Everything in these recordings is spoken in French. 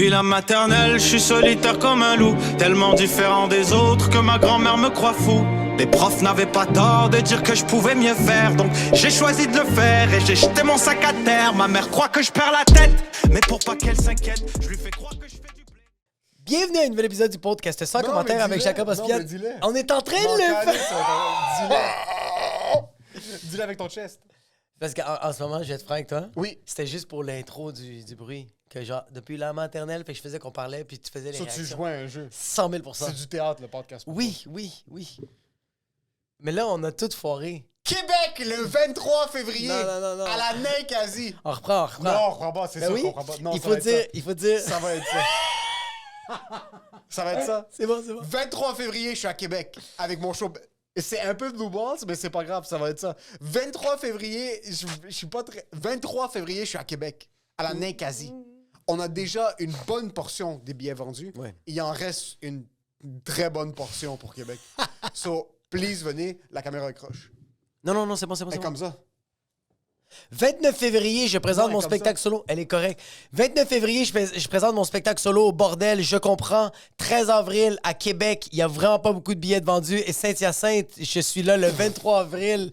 Depuis la maternelle, je suis solitaire comme un loup, tellement différent des autres que ma grand-mère me croit fou. Les profs n'avaient pas tort de dire que je pouvais mieux faire, donc j'ai choisi de le faire et j'ai jeté mon sac à terre. Ma mère croit que je perds la tête, mais pour pas qu'elle s'inquiète, je lui fais croire que je fais du blé. Bienvenue à un nouvel épisode du podcast sans commentaire avec Jacob Ospian. On est en train de le faire. Dis-le avec ton chest. Parce qu'en ce moment, je vais être franc avec toi. Oui. C'était juste pour l'intro du bruit. Que genre, depuis la maternelle, fait que je faisais qu'on parlait, puis tu faisais les réactions. Tu jouais à un jeu. 100 000 C'est du théâtre, le podcast. Oui. Mais là, on a tout foiré. Québec, le 23 février. Non. À la Ninkasi. On reprend. Non, on reprend pas, c'est Ben sûr oui. qu'on reprend pas. Non, il faut dire. Ça va être ça. Ça va être ça. C'est bon. 23 février, je suis à Québec avec mon show. C'est un peu Blue Balls, mais c'est pas grave, ça va être ça. 23 février, je suis pas très... 23 février, je suis à Québec, à la Ninkasi. On a déjà une bonne portion des billets vendus. Ouais. Il en reste une très bonne portion pour Québec. So, please, venez, la caméra accroche. Non, c'est bon. Et comme ça. 29 février, je présente Ouais, mon comme spectacle ça. solo. Elle est correcte. 29 février, je présente mon spectacle solo au Bordel. Je comprends. 13 avril, à Québec, il n'y a vraiment pas beaucoup de billets de vendus. Et Saint-Hyacinthe, je suis là le 23 avril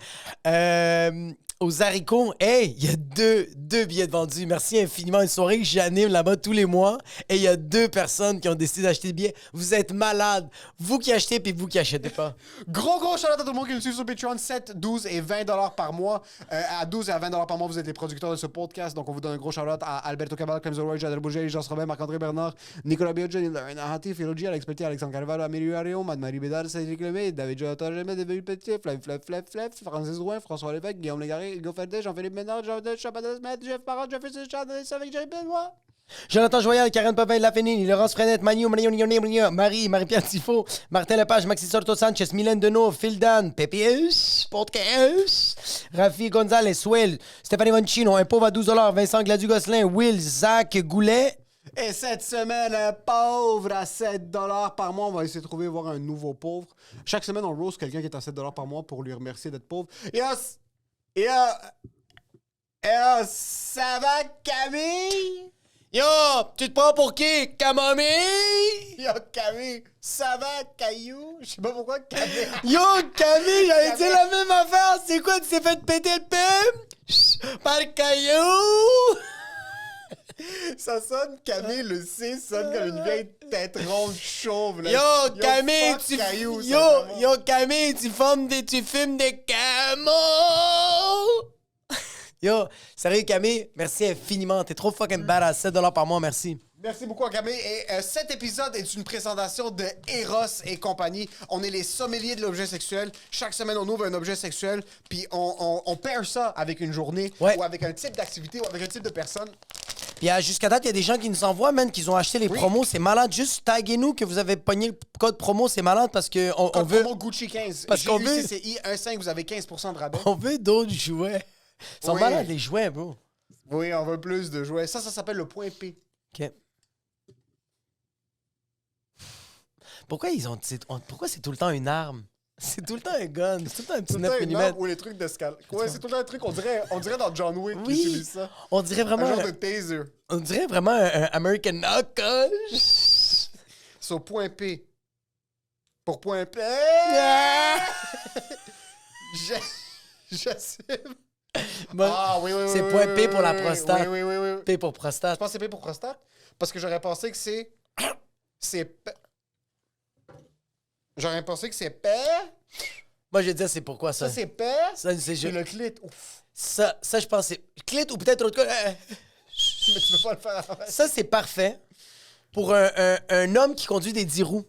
aux Haricots. Hey, il y a deux billets de vendus. Merci infiniment. Une soirée que j'anime là-bas tous les mois. Et il y a 2 personnes qui ont décidé d'acheter des billets. Vous êtes malades. Vous qui achetez puis vous qui achetez pas. Gros shout-out à tout le monde qui nous suit sur Patreon. 7, 12 et 20 $ par mois. À 12 et à 20 $ par mois, vous êtes les producteurs de ce podcast. Donc, on vous donne un gros shout-out à Alberto Cabal, Clem Roy, Jadel Bouger, Jean Robin, Marc-André Bernard, Nicolas Biogeni, Lorena Hati, Philo G, Alex Petit, Alexandre Carvalho, Amélie Arion, Marie Bédard, Cédric Lemay, David Jonathan Gemmet, David Petit, Flav, Francis Rouen, François Lévesque, Guillaume Légaré, Hugo Ferdet, Jean-Philippe Ménard, Jean-Denis Chapadas-Met, Jeff Parent, Jefferson Chandler, avec Jerry Benoît. Jonathan Joyal, Karen Papin, Lafenini, Laurence Frenette, Marie-Pierre Tifo, Martin Lepage, Maxi Sorto Sanchez, Mylène Deneau, Phil Dan, Pépius, Podcast, Rafi Gonzalez, Will, Stéphanie Moncino, un pauvre à 12 $, Vincent Gladu-Gosselin, Will, Zach Goulet. Et cette semaine, un pauvre à 7 $ par mois. On va essayer de trouver voir un nouveau pauvre. Chaque semaine, on roast quelqu'un qui est à 7 $ par mois pour lui remercier d'être pauvre. Ça va, Camille? Yo, tu te prends pour qui? Camomille? Yo, Camille, ça va, Caillou? Je sais pas pourquoi Camille. Yo, Camille, j'allais dire la même affaire. C'est quoi, tu t'es fait péter le pum? Par Caillou? Ça sonne, Camille, le C sonne comme une vieille tête ronde chauve. Là. Yo, Camille, fuck Caillou, Camille, tu fumes des camos. Yo, sérieux, Camille, merci infiniment. T'es trop fucking badass. 7 $ par mois, merci. Merci beaucoup à Camille. Et cet épisode est une présentation de Eros et compagnie. On est les sommeliers de l'objet sexuel. Chaque semaine, on ouvre un objet sexuel, puis on paire ça avec une journée, ou avec un type d'activité, ou avec un type de personne. Puis jusqu'à date, il y a des gens qui nous envoient, man, qui ont acheté les promos. C'est malade. Juste taguez-nous que vous avez pogné le code promo. C'est malade parce que on veut... promo Gucci 15. Parce qu'on veut... GUCCI 1.5, vous avez 15% de rabais. On veut d'autres jouets. Ils sont malades, les jouets, bro. Oui, on veut plus de jouets. Ça s'appelle le point P. OK. Pourquoi c'est tout le temps une arme? C'est tout le temps un gun. C'est tout le temps un petit 9 mm. Ou les trucs d'escalade. Ouais, c'est tout le temps un truc, on dirait dans John Wick qui utilise ça. On dirait vraiment... Un genre de taser. On dirait vraiment un American Knuckle. Sur point P. Pour point P. J'assume. Bon, oui. C'est point P pour la prostate. Oui. P pour prostate. Je pense que c'est P pour prostate. Parce que j'aurais pensé que c'est... J'aurais pensé que c'est P. Moi, je vais dire c'est pourquoi ça. Ça, c'est P. Ça, c'est le clit. Ouf. Ça, je pense c'est... Clit ou peut-être autre chose. Mais tu peux pas le faire à la Ça, c'est parfait pour un homme qui conduit des 10 roues.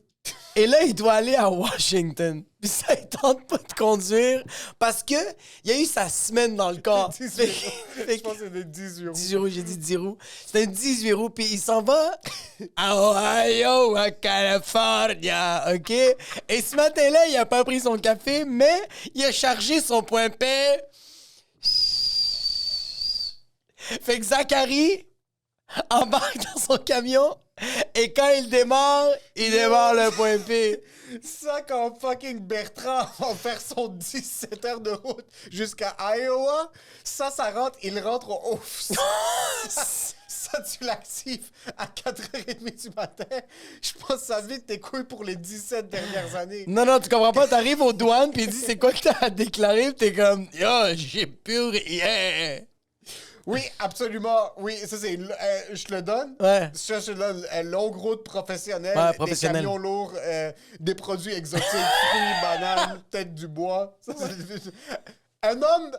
Et là, il doit aller à Washington. Puis ça, il tente pas de conduire parce que il y a eu sa semaine dans le corps. 18 roues. Je pense que c'est des 18 roues. 18 roues, j'ai dit 10 roues. C'est un 18 roues, puis il s'en va à Ohio, à California, OK? Et ce matin-là, il a pas pris son café, mais il a chargé son point P. Fait que Zachary embarque dans son camion et quand il démarre le point P. Ça, quand fucking Bertrand va faire son 17 heures de route jusqu'à Iowa, ça rentre, il rentre au ouf. Ça, tu l'actives à 4h30 du matin. Je pense que ça vide tes couilles pour les 17 dernières années. Non, tu comprends pas. T'arrives aux douanes, puis il dit c'est quoi que t'as à déclarer, puis t'es comme yo, j'ai plus rien. Oui, absolument. Oui, ça, c'est. Je te le donne. Ouais. Ça, je te donne. Longue route professionnelle. Ouais, des professionnel. camions lourds, des produits exotiques, fruits, bananes, tête du bois. Ça, un homme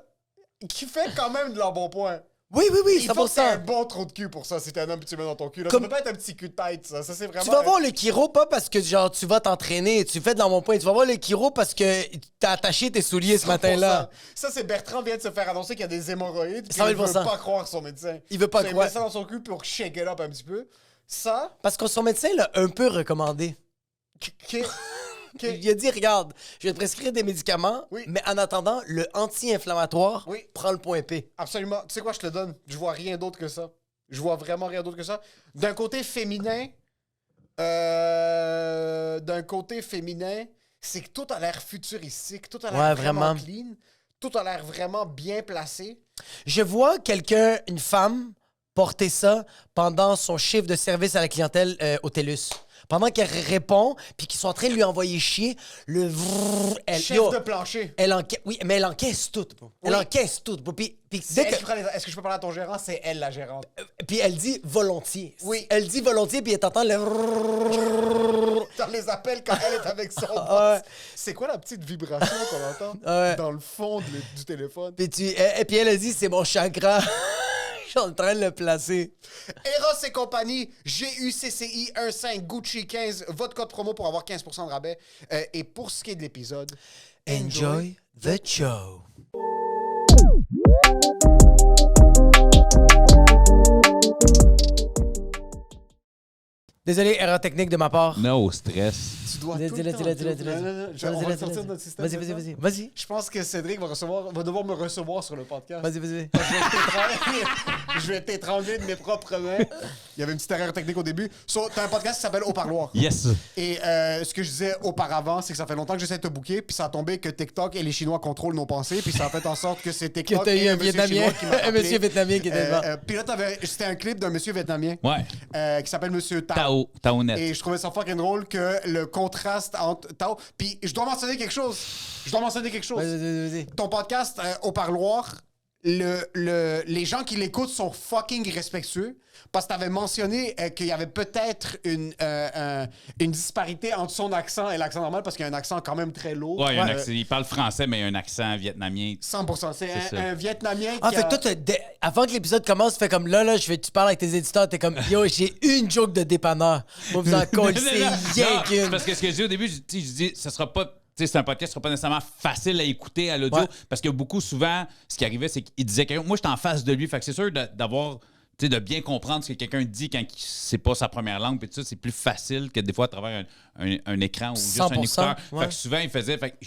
qui fait quand même de l'embonpoint. Oui, Il faut que t'aies un 100%. bon trou de cul pour ça, si t'es un homme et tu mets dans ton cul. Là. Comme- Ça peut pas être un petit cul de tête, ça. Ça, c'est vraiment. Tu vas voir le chiro pas parce que genre tu vas t'entraîner, tu fais de l'embonpoint. Tu vas voir le chiro parce que t'as attaché tes souliers ce 100%. matin-là. Ça, c'est Bertrand vient de se faire annoncer qu'il y a des hémorroïdes. Puis 100 il 000%. veut pas croire son médecin. Il veut pas Il croire. met ça dans son cul pour shake it up un petit peu. Ça, Parce que son médecin l'a un peu recommandé. Il a dit regarde, je vais te prescrire des médicaments, Oui. mais en attendant, le anti-inflammatoire, Oui. prends le point P. Absolument. Tu sais quoi, je te le donne. Je vois rien d'autre que ça. Je vois vraiment rien d'autre que ça. D'un côté féminin, c'est que tout a l'air futuristique, tout a l'air Ouais, vraiment vraiment. clean, tout a l'air vraiment bien placé. Je vois quelqu'un, une femme, porter ça pendant son chiffre de service à la clientèle au TELUS. Pendant qu'elle répond, puis qu'ils sont en train de lui envoyer chier, le vrrr, elle, Chef yo, de plancher. elle encaisse, oui, mais elle encaisse tout, bro. Elle Oui. encaisse tout, bro. Puis C'est dès elle que- qui prend les- Est-ce que je peux parler à ton gérant? C'est elle, la gérante. puis elle dit volontiers. Oui. Elle dit volontiers, puis elle t'entend le vrrr. Dans les appels quand elle est avec son boss. Ouais. C'est quoi la petite vibration qu'on entend Ouais. dans le fond du téléphone? Puis puis elle a dit c'est mon chakra. Je suis en train de le placer. Eros et compagnie, GUCCI 15, Gucci 15, votre code promo pour avoir 15% de rabais. Et pour ce qui est de l'épisode, Enjoy the show. Désolé, erreur technique de ma part. No stress. Tu dois Dis-le, tout le dis-le, temps dis-le, dire- dis-le, Non, non, non, dis-le. on va Dis-le, sortir dis-le. de notre système. Vas-y, vas-y, maintenant. vas-y. Vas-y, Je pense que Cédric va devoir me recevoir sur le podcast. vas-y. Je vais t'étrangler de mes propres mains. Il y avait une petite erreur technique au début. T'as un podcast qui s'appelle Au Parloir. Yes. Et ce que je disais auparavant, c'est que ça fait longtemps que j'essaie de te booker, puis ça a tombé que TikTok et les Chinois contrôlent nos pensées, puis ça a fait en sorte que c'est Que TikTok t'as eu et un monsieur Vietnamien, chinois qui m'a un appelé. monsieur vietnamien qui était devant. Puis là, c'était un clip d'un monsieur vietnamien Ouais. qui s'appelle Monsieur Tao. Tao net. Et je trouvais ça fucking drôle que le contraste entre Tao. Puis je dois mentionner quelque chose. Vas-y. Ton podcast Au Parloir, les gens qui l'écoutent sont fucking respectueux parce que tu avais mentionné qu'il y avait peut-être une disparité entre son accent et l'accent normal parce qu'il y a un accent quand même très lourd. Ouais, il y a un accent- il parle français, mais il y a un accent vietnamien. 100%. C'est C'est ça. un Vietnamien Ah, qui fait que a... toi, avant que l'épisode commence, tu fais comme là, tu parles avec tes éditeurs, t'es comme yo, j'ai une joke de dépanneur. Moi, vous en collez, c'est rien Non, c'est qu'une. parce que ce que je dis au début, je dis, ça sera pas. Tu sais, c'est un podcast qui sera pas nécessairement facile à écouter à l'audio Ouais. parce que beaucoup, souvent, ce qui arrivait, c'est qu'il disait que moi, j'étais en face de lui. Fait que c'est sûr d'avoir. Tu sais, de bien comprendre ce que quelqu'un dit quand c'est pas sa première langue, puis tout ça, c'est plus facile que des fois à travers un écran ou juste un 100%, écouteur. ouais. Fait que souvent, il faisait, fait que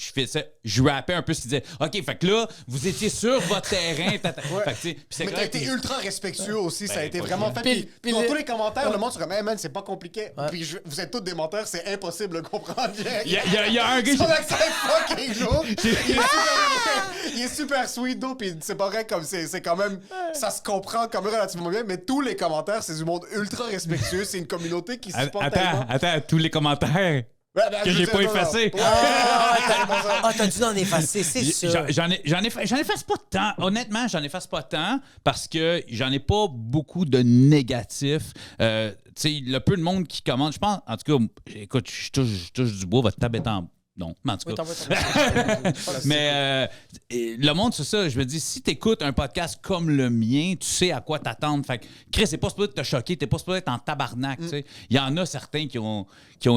je rappais un peu ce qu'il disait. OK, fait que là, vous étiez sur votre terrain. Fait que, tu sais, puis c'est Mais t'as correct, été puis- ultra respectueux aussi, ça a Ben, été pas vraiment sûr. fait. Puis- Puis puis dans le- tous les commentaires, le monde se comme, hey man, c'est pas compliqué. Ouais. Puis vous êtes tous des menteurs, c'est impossible de comprendre. Il y a un gars. Son accent est fucking lourd. Il est super sweet, though, puis c'est pas vrai, comme c'est quand même, ça se comprend quand même relativement bien, mais tous les commentaires, c'est du monde ultra respectueux, c'est une communauté qui se supporte tellement. Attends, tous les commentaires Ouais, ben, que je j'ai veux pas dire, non, non. effacés. Ah, t'as dû en effacer, c'est sûr. J'en efface pas tant. Honnêtement, j'en efface pas tant parce que j'en ai pas beaucoup de négatifs. Tu sais, le peu de monde qui commente, je pense, en tout cas, écoute, je touche du bois, votre table est en. Non, mais en tout Oui, cas. t'en veux. Mais le monde, c'est ça. Je me dis, si tu écoutes un podcast comme le mien, tu sais à quoi t'attendre. Fait que, Chris, c'est pas supposé te choquer, t'es pas supposé être en tabarnak. tu sais. Il y en a certains qui ont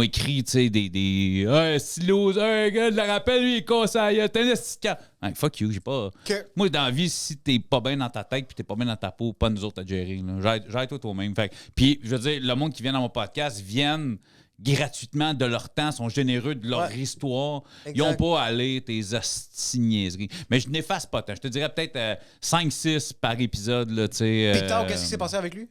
écrit des stylos, un gars de la rappel, lui, il conseille, t'as un esti de hey, fuck you, j'ai pas. Que- Moi, dans la vie, si t'es pas bien dans ta tête puis t'es pas bien dans ta peau, pas nous autres à gérer. Gère-toi toi-même. Fait que- Puis, je veux dire, le monde qui vient dans mon podcast viennent gratuitement de leur temps, sont généreux de leur Ouais. histoire. Exact. Ils n'ont pas à lire tes hosties-niaiseries. Mais je n'efface pas tant. Je te dirais peut-être 5-6 par épisode. Là, tu sais, Puis Tao, qu'est-ce qui s'est passé avec lui?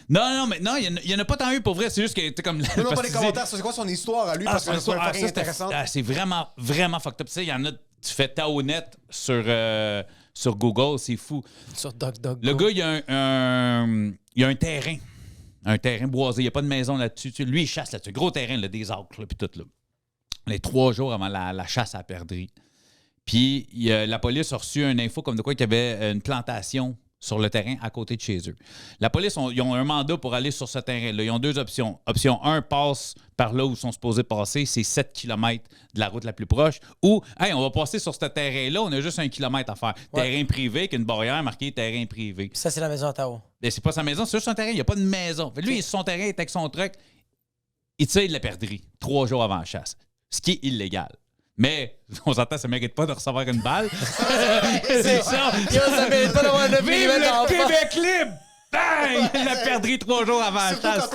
Non, mais non, il y en a pas tant eu pour vrai. C'est juste que t'es comme. Non, parce pas que les tu commentaires, c'est quoi son histoire à lui? Ah, Parce que c'est ça, fucking intéressant. c'est vraiment, vraiment fucked up. Tu sais, il y en a, tu fais Taonet sur Google, c'est fou. Sur DuckDuckGo. Le gars, il y a un terrain. Un terrain boisé. Il n'y a pas de maison là-dessus. Tu sais, lui, il chasse là-dessus. Gros terrain, là, des acres, puis tout. Là. Les 3 jours avant la chasse à la perdrix. Puis la police a reçu une info comme de quoi qu'il y avait une plantation sur le terrain à côté de chez eux. La police, ils ont un mandat pour aller sur ce terrain-là. Ils ont 2 options. Option 1, passe par là où ils sont supposés passer. C'est 7 km de la route la plus proche. Ou, hey, on va passer sur ce terrain-là. On a juste 1 kilomètre à faire. Ouais. Terrain privé avec une barrière marquée terrain privé. Ça, c'est la maison à Tao. Mais c'est pas sa maison, c'est juste son terrain. Il n'y a pas de maison. Fait que lui, son terrain est avec son truck. Il tire de la perdrix 3 jours avant la chasse. Ce qui est illégal. Mais, on s'entend, ça ne mérite pas de recevoir une balle. C'est ça. Yo, ça mérite pas d'avoir 9 Vive mm le en Québec libre! Bang! La perdrix 3 jours avant la Surtout chasse.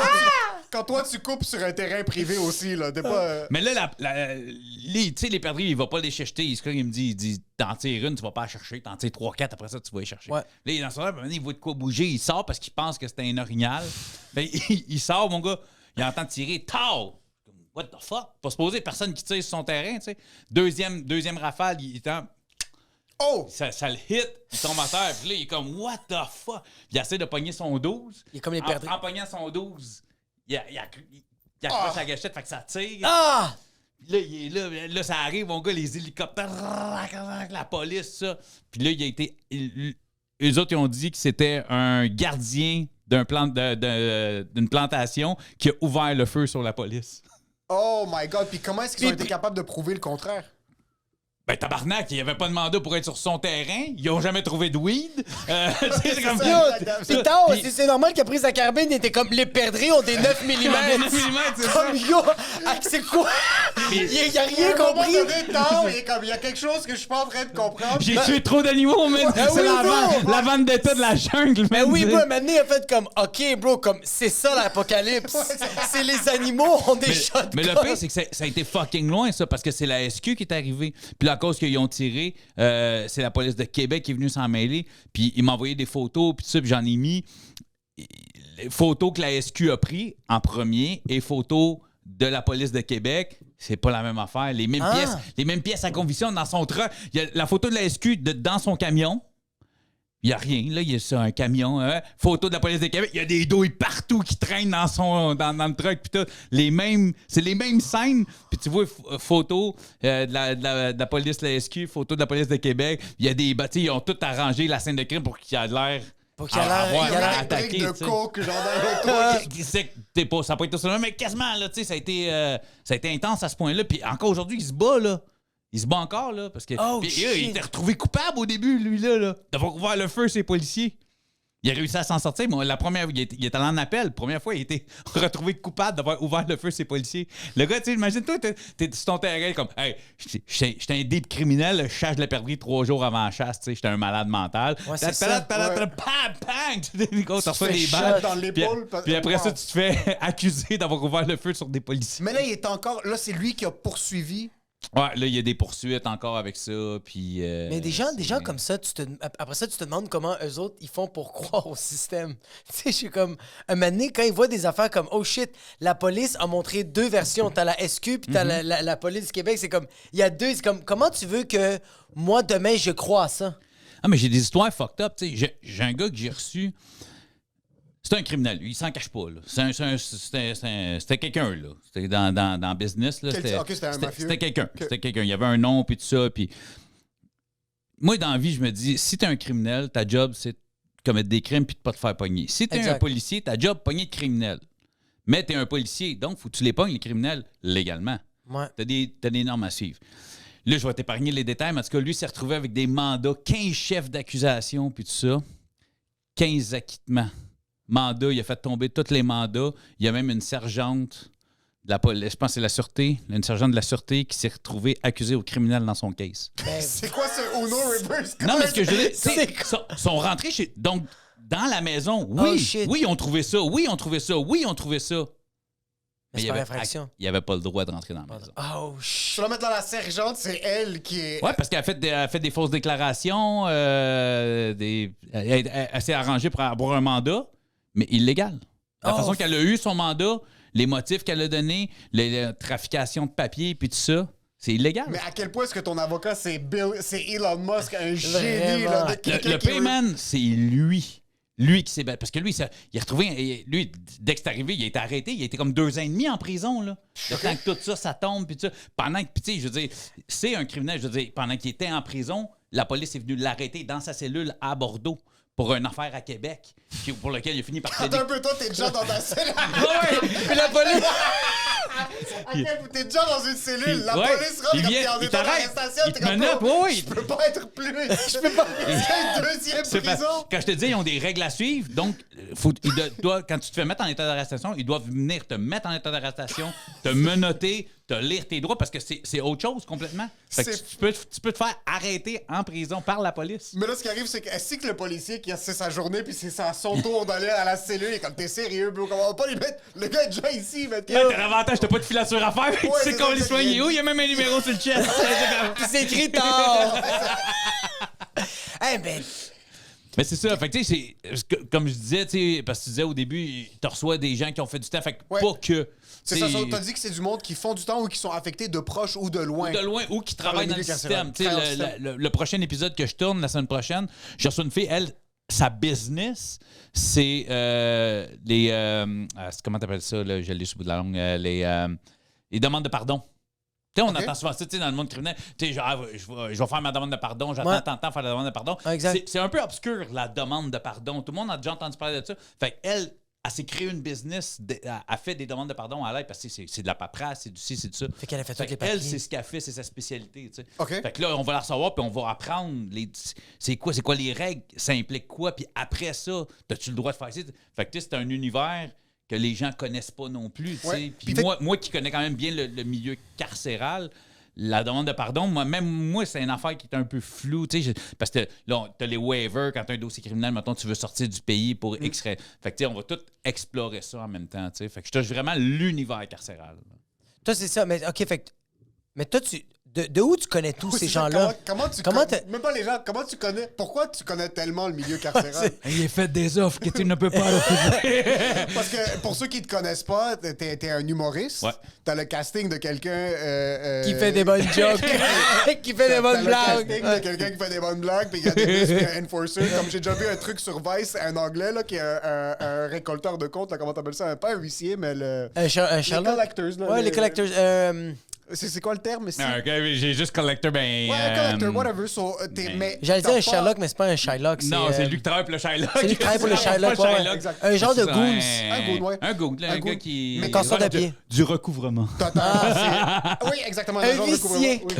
quand toi, tu coupes sur un terrain privé aussi, là. T'es pas... Mais là, tu sais, les perdrix, il va pas les chercher. Il me dit, t'en tires une, tu vas pas la chercher. T'en tires 3-4, après ça, tu vas les chercher. Ouais. Là, il est dans son heure, il voit de quoi bouger. Il sort parce qu'il pense que c'est un orignal. Ben, il sort, mon gars. Il entend tirer. Tao! What the fuck? Pas supposé, personne qui tire sur son terrain, tu sais. Deuxième rafale, il tend. Oh! Ça le hit, il tombe à terre. Puis là, il est comme, what the fuck? Puis il essaie de pogner son 12. Il est comme les perdrix. En pognant son 12, il accroche la gâchette, fait que ça tire. Ah! Puis là, il est là, ça arrive, mon gars, les hélicoptères, la police, ça. Puis là, il a été. Eux autres, ils ont dit que c'était un gardien d'une plantation qui a ouvert le feu sur la police. Oh my God! Puis comment est-ce qu'ils ont été capables de prouver le contraire? Ben, tabarnak, il n'y avait pas de mandat pour être sur son terrain. Ils n'ont jamais trouvé de weed. C'est comme ça. Yo, Puis- pis Tao, puis- c'est normal qu'il a pris sa carbine, il était comme les perdrix ont des 9 mm. c'est ça. Comme yo, ah, c'est quoi? Il a rien À un moment compris. donné, Tao, il est comme, il y a quelque chose que je suis pas en train de comprendre. J'ai tué trop d'animaux, man. Ben C'est oui, la bro. vente d'état de la jungle, Mais man. oui, bro, maintenant il a fait comme, OK, bro, comme, c'est ça l'apocalypse. C'est les animaux ont des shotguns. Mais le pire, c'est que ça a été fucking loin, ça, parce que c'est la SQ qui est arrivée. Puis la cause qu'ils ont tiré, c'est la police de Québec qui est venue s'en mêler. Puis il m'a envoyé des photos, puis tout ça, puis j'en ai mis. Les photos que la SQ a pris en premier et photos de la police de Québec, c'est pas la même affaire. Les mêmes pièces à conviction dans son truck. Il y a la photo de la SQ dans son camion. Il n'y a rien. Là, il y a ça, un camion. Photo de la police de Québec. Il y a des douilles partout qui traînent dans le truck. Puis tout. C'est les mêmes scènes. Puis tu vois, photo de la police de la SQ, photo de la police de Québec. Il y a des bâtis. Ils ont tout arrangé la scène de crime pour qu'il y ait l'air. Pour qu'il y ait l'air- Il y a un attaqué, brique de tu sais. coke, genre dans le toit. Ça n'a pas été ça, mais quasiment, là, tu sais, ça a été intense à ce point-là. Puis encore aujourd'hui, il se bat, là. Il se bat encore, là, parce que. Oh, Puis, shit. il était retrouvé coupable au début, lui, là. D'avoir ouvert le feu, ces policiers. Il a réussi à s'en sortir. Mais la première, il est allé en appel. La première fois, il a été retrouvé coupable d'avoir ouvert le feu, ces policiers. Le gars, tu sais, imagine-toi, t'es sur ton terrain, comme, hey, j'étais un deep criminel, je chasse de la perdrix 3 jours avant la chasse, tu sais, j'étais un malade mental. Ouais, c'est ça. Ouais. Bang! Tu reçois fais des shot balles. dans l'épaule, Puis après ça, wow. tu te fais accuser d'avoir ouvert le feu sur des policiers. Mais là, il est encore. Là, c'est lui qui a poursuivi. Ouais, là, il y a des poursuites encore avec ça. Puis, Mais des gens comme ça, après ça, tu te demandes comment eux autres, ils font pour croire au système. Tu sais, je suis comme... Un moment donné, quand ils voient des affaires comme « Oh shit, la police a montré 2 versions. T'as la SQ puis t'as la police du Québec. » C'est comme... Il y a 2... C'est comme... Comment tu veux que moi, demain, je crois à ça? Ah, mais j'ai des histoires fucked up. Tu sais, j'ai un gars que j'ai reçu. C'était un criminel, lui. Il s'en cache pas, là. C'était quelqu'un, là. C'était dans le business, là. C'était un mafieux. C'était quelqu'un. C'était quelqu'un. Il y avait un nom, puis tout ça. Puis moi, dans la vie, je me dis, si t'es un criminel, ta job, c'est de commettre des crimes puis de pas te faire pogner. Si t'es un Exact. policier, ta job, pogner de criminels. Mais t'es un policier, donc faut que tu les pognes, les criminels, légalement. Ouais. T'as des normes à suivre. Là, je vais t'épargner les détails, mais en tout cas, lui s'est retrouvé avec des mandats, 15 chefs d'accusation, puis tout ça, 15 acquittements. Mandat, il a fait tomber tous les mandats. Il y a même une sergente de la police, je pense que c'est la sûreté, une sergente de la sûreté qui s'est retrouvée accusée au criminel dans son case. Ben, C'est quoi ce Uno reverse? Non, mais ce que je veux dire, C'est c'est sont rentrés chez... Donc, dans la maison, Oh, oui, shit. oui, on trouvait ça, oui, on trouvait ça, oui, on trouvait ça. mais c'est il par avait, infraction. il avait pas le droit de rentrer dans la maison. Oh Je shit. vais mettre dans la sergente, c'est elle qui est. Ouais, parce qu'elle a fait des fausses déclarations, elle s'est arrangée pour avoir un mandat, mais illégal. La façon qu'elle a eu son mandat, les motifs qu'elle a donnés, la trafication de papier puis tout ça, c'est illégal. Mais à quel point est-ce que ton avocat, c'est Elon Musk, un génie, là, de Le quelqu'un qui... payman, c'est lui. Lui qui s'est battu. Parce que lui, il a retrouvé. Lui, dès que c'est arrivé, il a été arrêté. Il a été comme 2 ans et demi en prison, là. Le temps que tout ça tombe, puis tout ça. Pendant que, tu sais, je veux dire, c'est un criminel, je veux dire, pendant qu'il était en prison, la police est venue l'arrêter dans sa cellule à Bordeaux pour une affaire à Québec, pour laquelle il a fini par Attends un peu, toi, t'es déjà dans ta cellule. Puis la police... T'es déjà dans une cellule. La Ouais. police rentre Il comme vient, t'es en il état t'arrête. d'arrestation. Il T'es te comme, menotte, bro, ouais. je peux pas être plus. Je peux pas. C'est une deuxième C'est parce- prison. quand je te dis, ils ont des règles à suivre. Donc, quand tu te fais mettre en état d'arrestation, ils doivent venir te mettre en état d'arrestation, te menotter, te lire tes droits parce que c'est autre chose complètement. Fait que C'est- tu peux te faire arrêter en prison par la police. Mais là, ce qui arrive, c'est que est-ce que le policier qui a c'est sa journée puis c'est son tour d'aller à la cellule, il est comme t'es sérieux, bro, on va pas lui mettre. Le gars est déjà ici, mais Hey, t'as l'avantage, t'as pas de filature à faire, tu sais c'est qu'on ça, les c'est soigne. bien. Où il y a même un numéro sur le chest. Puis c'est écrit tard. Eh ben, Mais c'est ça. Fait que, tu sais, comme je disais, tu sais, parce que tu disais au début, tu reçois des gens qui ont fait du temps. Fait que Ouais. pas que. c'est ça, t'as dit que c'est du monde qui font du temps ou qui sont affectés de proche ou de loin. De loin ou qui travaillent dans le milieu carcéral. système. Tu sais, Travaillent dans le système. le prochain épisode que je tourne la semaine prochaine, j'ai reçu une fille, elle, sa business, c'est comment t'appelles ça, là, je l'ai sur le bout de la langue, les demandes de pardon. Tu sais, on Ok. entend souvent ça, tu sais, dans le monde criminel. Tu sais, genre, je vais faire ma demande de pardon, j'attends Ouais. tant de temps pour faire la demande de pardon. Exact. C'est un peu obscur, la demande de pardon. Tout le monde a déjà entendu parler de ça. Fait qu'elle, elle s'est créée une business, elle fait des demandes de pardon à l'aide parce que c'est de la paperasse, c'est du ci, c'est du ça. Fait qu'elle a fait Fait tous les qu'elle, papiers. c'est ce qu'elle fait, c'est sa spécialité. Tu sais. OK. Fait que là, on va la recevoir, puis on va apprendre c'est quoi les règles, ça implique quoi, puis après ça, as-tu le droit de faire ça? Fait que tu sais, c'est un univers que les gens connaissent pas non plus. Tu sais. Ouais. Puis Puis moi qui connais quand même bien le milieu carcéral, la demande de pardon, moi, c'est une affaire qui est un peu floue, tu sais, parce que là, t'as les waivers quand t'as un dossier criminel, mettons, tu veux sortir du pays pour X. Fait que, tu sais, on va tout explorer ça en même temps, tu sais. Fait que je touche vraiment l'univers carcéral. toi, c'est ça. Mais OK, fait que... Mais toi, de où tu connais tous Oui, ces c'est ça, gens-là? Comment tu Comment connais... Même pas les gens, comment tu connais... Pourquoi tu connais tellement le milieu carcéral? Il est fait des offres que tu ne peux pas Parce que pour ceux qui te connaissent pas, t'es un humoriste. Ouais. T'as le casting de quelqu'un... Qui fait des bonnes jokes. Qui fait des T'as bonnes le blagues. casting de quelqu'un qui fait des bonnes blagues, puis il y a des muscles, puis un enforcer. Comme j'ai déjà vu un truc sur Vice, un anglais là, qui est un récolteur de comptes, là, comment t'appelles ça? Pas un huissier, mais le... Un les Sherlock? collectors. Là, Ouais, les collectors. C'est quoi le terme? C'est... J'ai juste collector, ben. Ouais, un collector, whatever. So, mais J'allais dire t'as un Sherlock, mais c'est pas un Shylock. Non, c'est lui qui travaille pour le Shylock. C'est lui qui travaille pour le Shylock, Pas ouais. Exact. Un genre de C'est ça, goons. Un goon, ouais. Un goon, là, Un un goon. gars qui. Mais casseur de pied. Du recouvrement. Oui, exactement. Un genre de huissier. couvrement,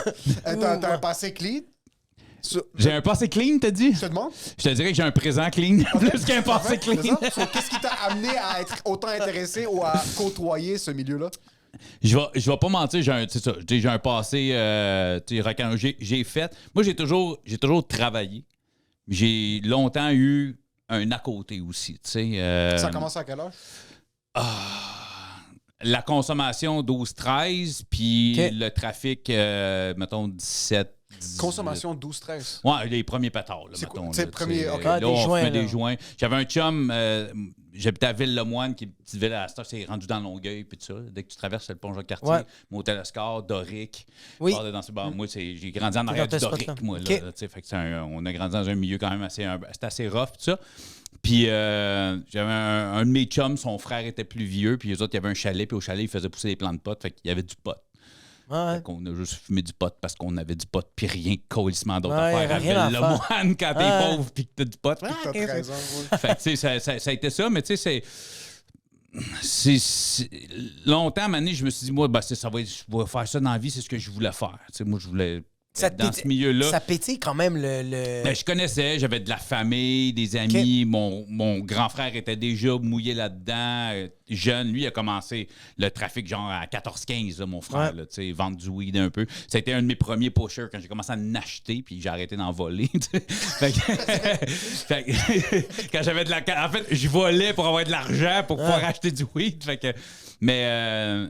oui. T'as un passé clean. J'ai un passé clean, t'as dit? Je te demande. Je te dirais que j'ai un présent clean, plus qu'un passé C'est clean. ça? So, qu'est-ce qui t'a amené à être autant intéressé ou à côtoyer ce milieu-là? Je vais pas mentir, j'ai un passé rock'n'roll. J'ai fait. Moi, j'ai toujours travaillé. J'ai longtemps eu un à côté aussi. Tu sais. Ça a commencé à quelle heure? La consommation 12-13, puis Ok. le trafic, mettons 17. 18. Consommation 12-13. Ouais, les premiers pétards, là, C'est quoi? mettons. C'est là, le premier, tu sais. ok. Ah, Là, des on joints, fumait là. des joints. J'avais un chum, j'habitais à Ville-le-Moine, qui est une petite ville à Astor, c'est rendu dans Longueuil, puis tout ça. Dès que tu traverses le pont Jacques-Cartier, Ouais. Motel Oscar, Doric. Oui. Moi, j'ai grandi en arrière dans du ce Doric, spot-là. moi. Là, Ok. là, tu sais, fait que on a grandi dans un milieu quand même assez rough, tout ça. Puis j'avais un de mes chums, son frère était plus vieux, puis les autres, il y avait un chalet, puis au chalet, il faisait pousser des plants de pot, fait qu'il y avait du pot. Ouais. Fait qu'on a juste fumé du pot parce qu'on avait du pot, puis rien colissement d'autre Ouais, à faire. rien à Le faire. moine quand t'es Ouais. pauvre puis que t'as du pot. T'as 13 ans, oui. Fait que, tu sais, ça a été ça, mais tu sais, c'est longtemps, à un moment donné, je me suis dit, moi, ben, je vais faire ça dans la vie, c'est ce que je voulais faire. Tu sais, moi, je voulais Ça être dans pétille- ce milieu-là. Ça pétille quand même le... Ben, je connaissais, j'avais de la famille, des amis. Mon grand frère était déjà mouillé là-dedans. Jeune, lui, il a commencé le trafic genre à 14-15, là, mon frère, Ouais. là, tu sais, vendre du weed un peu. Ça a été un de mes premiers pushers quand j'ai commencé à en acheter, puis j'ai arrêté d'en voler. Tu sais. Fait que- quand j'avais de la... En fait, je volais pour avoir de l'argent pour pouvoir acheter du weed. Fait que, mais...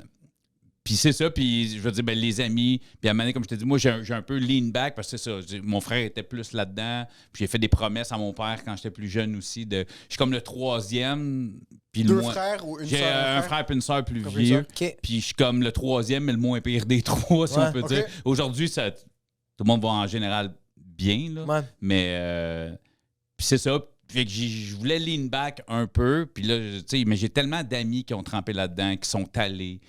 Puis c'est ça, puis je veux dire, ben, les amis, puis à un moment donné, comme je te dis, moi, j'ai un peu lean back parce que c'est ça, mon frère était plus là-dedans, puis j'ai fait des promesses à mon père quand j'étais plus jeune aussi. Je suis comme le troisième, puis Deux frères ou une j'ai sœur? un frère puis une sœur plus Comme vieux, une sœur. OK. puis je suis comme le troisième, mais le moins pire des trois, si Ouais. on peut OK. dire. Aujourd'hui, tout le monde va en général bien, là, Ouais. mais puis c'est ça. Fait que je voulais lean back un peu. Puis là, tu sais, mais j'ai tellement d'amis qui ont trempé là-dedans, qui sont allés.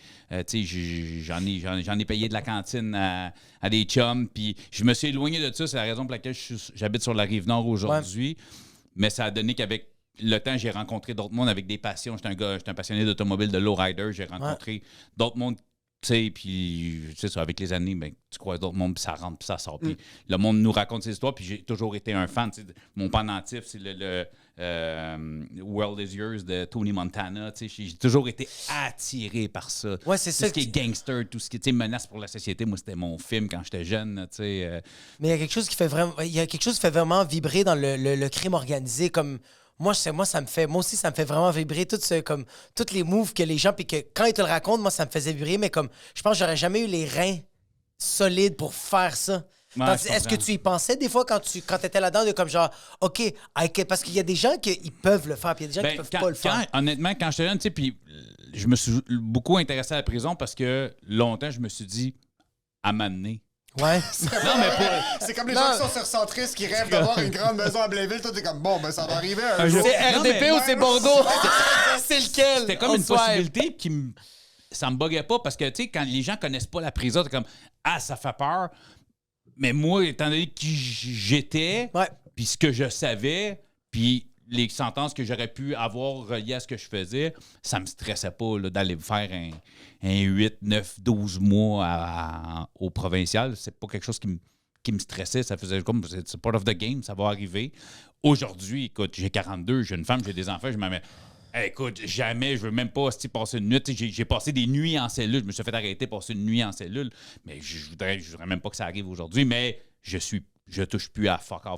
Tu sais, j'en ai payé de la cantine à des chums. Puis je me suis éloigné de ça. C'est la raison pour laquelle j'habite sur la Rive-Nord aujourd'hui. Mais ça a donné qu'avec le temps, j'ai rencontré d'autres mondes avec des passions. J'étais un passionné d'automobile, de lowrider. J'ai rencontré d'autres mondes. Tu sais, puis, tu sais, ça, avec les années, ben, tu croises d'autres mondes, puis ça rentre, puis ça sort. Puis le monde nous raconte ses histoires, puis j'ai toujours été un fan. Tu sais, mon pendentif, c'est le World is Yours de Tony Montana. Tu sais, j'ai toujours été attiré par ça. Ouais, c'est Tout ça ce qui est gangster, tout ce qui est, tu sais, menace pour la société. Moi, c'était mon film quand j'étais jeune, tu sais. Mais il y a quelque chose qui fait vraiment vibrer dans le crime organisé, comme moi ça me fait vraiment vibrer toutes les moves que les gens, puis que quand ils te le racontent, moi ça me faisait vibrer, mais comme je pense que j'aurais jamais eu les reins solides pour faire ça. Ouais, Est-ce que tu y pensais des fois quand t'étais là-dedans, de comme genre OK, parce qu'il y a des gens qui peuvent le faire, puis il y a des gens qui peuvent pas le faire. Honnêtement, quand j'étais jeune, tu sais, puis je me suis beaucoup intéressé à la prison parce que longtemps, je me suis dit, à m'amener. Ouais. Non, mais pour... C'est comme les gens qui sont surcentristes qui rêvent d'avoir une grande maison à Blainville. Toi, t'es comme, bon, ben ça va arriver un jour. C'est Non, RDP mais- ou c'est Bordeaux? C'est lequel? C'était comme On une swipe. possibilité ça me buguait pas parce que, tu sais, quand les gens connaissent pas la prison, t'es comme, ah, ça fait peur. Mais moi, étant donné qui j'étais, Ouais. puis ce que je savais, puis les sentences que j'aurais pu avoir reliées à ce que je faisais, ça me stressait pas là, d'aller faire un 8, 9, 12 mois au provincial. C'est pas quelque chose qui me stressait. Ça faisait comme, c'est part of the game, ça va arriver. Aujourd'hui, écoute, j'ai 42, j'ai une femme, j'ai des enfants, je me mets... Hey, écoute, jamais, je veux même pas passer une nuit. J'ai passé des nuits en cellule. Je me suis fait arrêter passer une nuit en cellule. Mais je voudrais même pas que ça arrive aujourd'hui. Mais je touche plus à fuck all.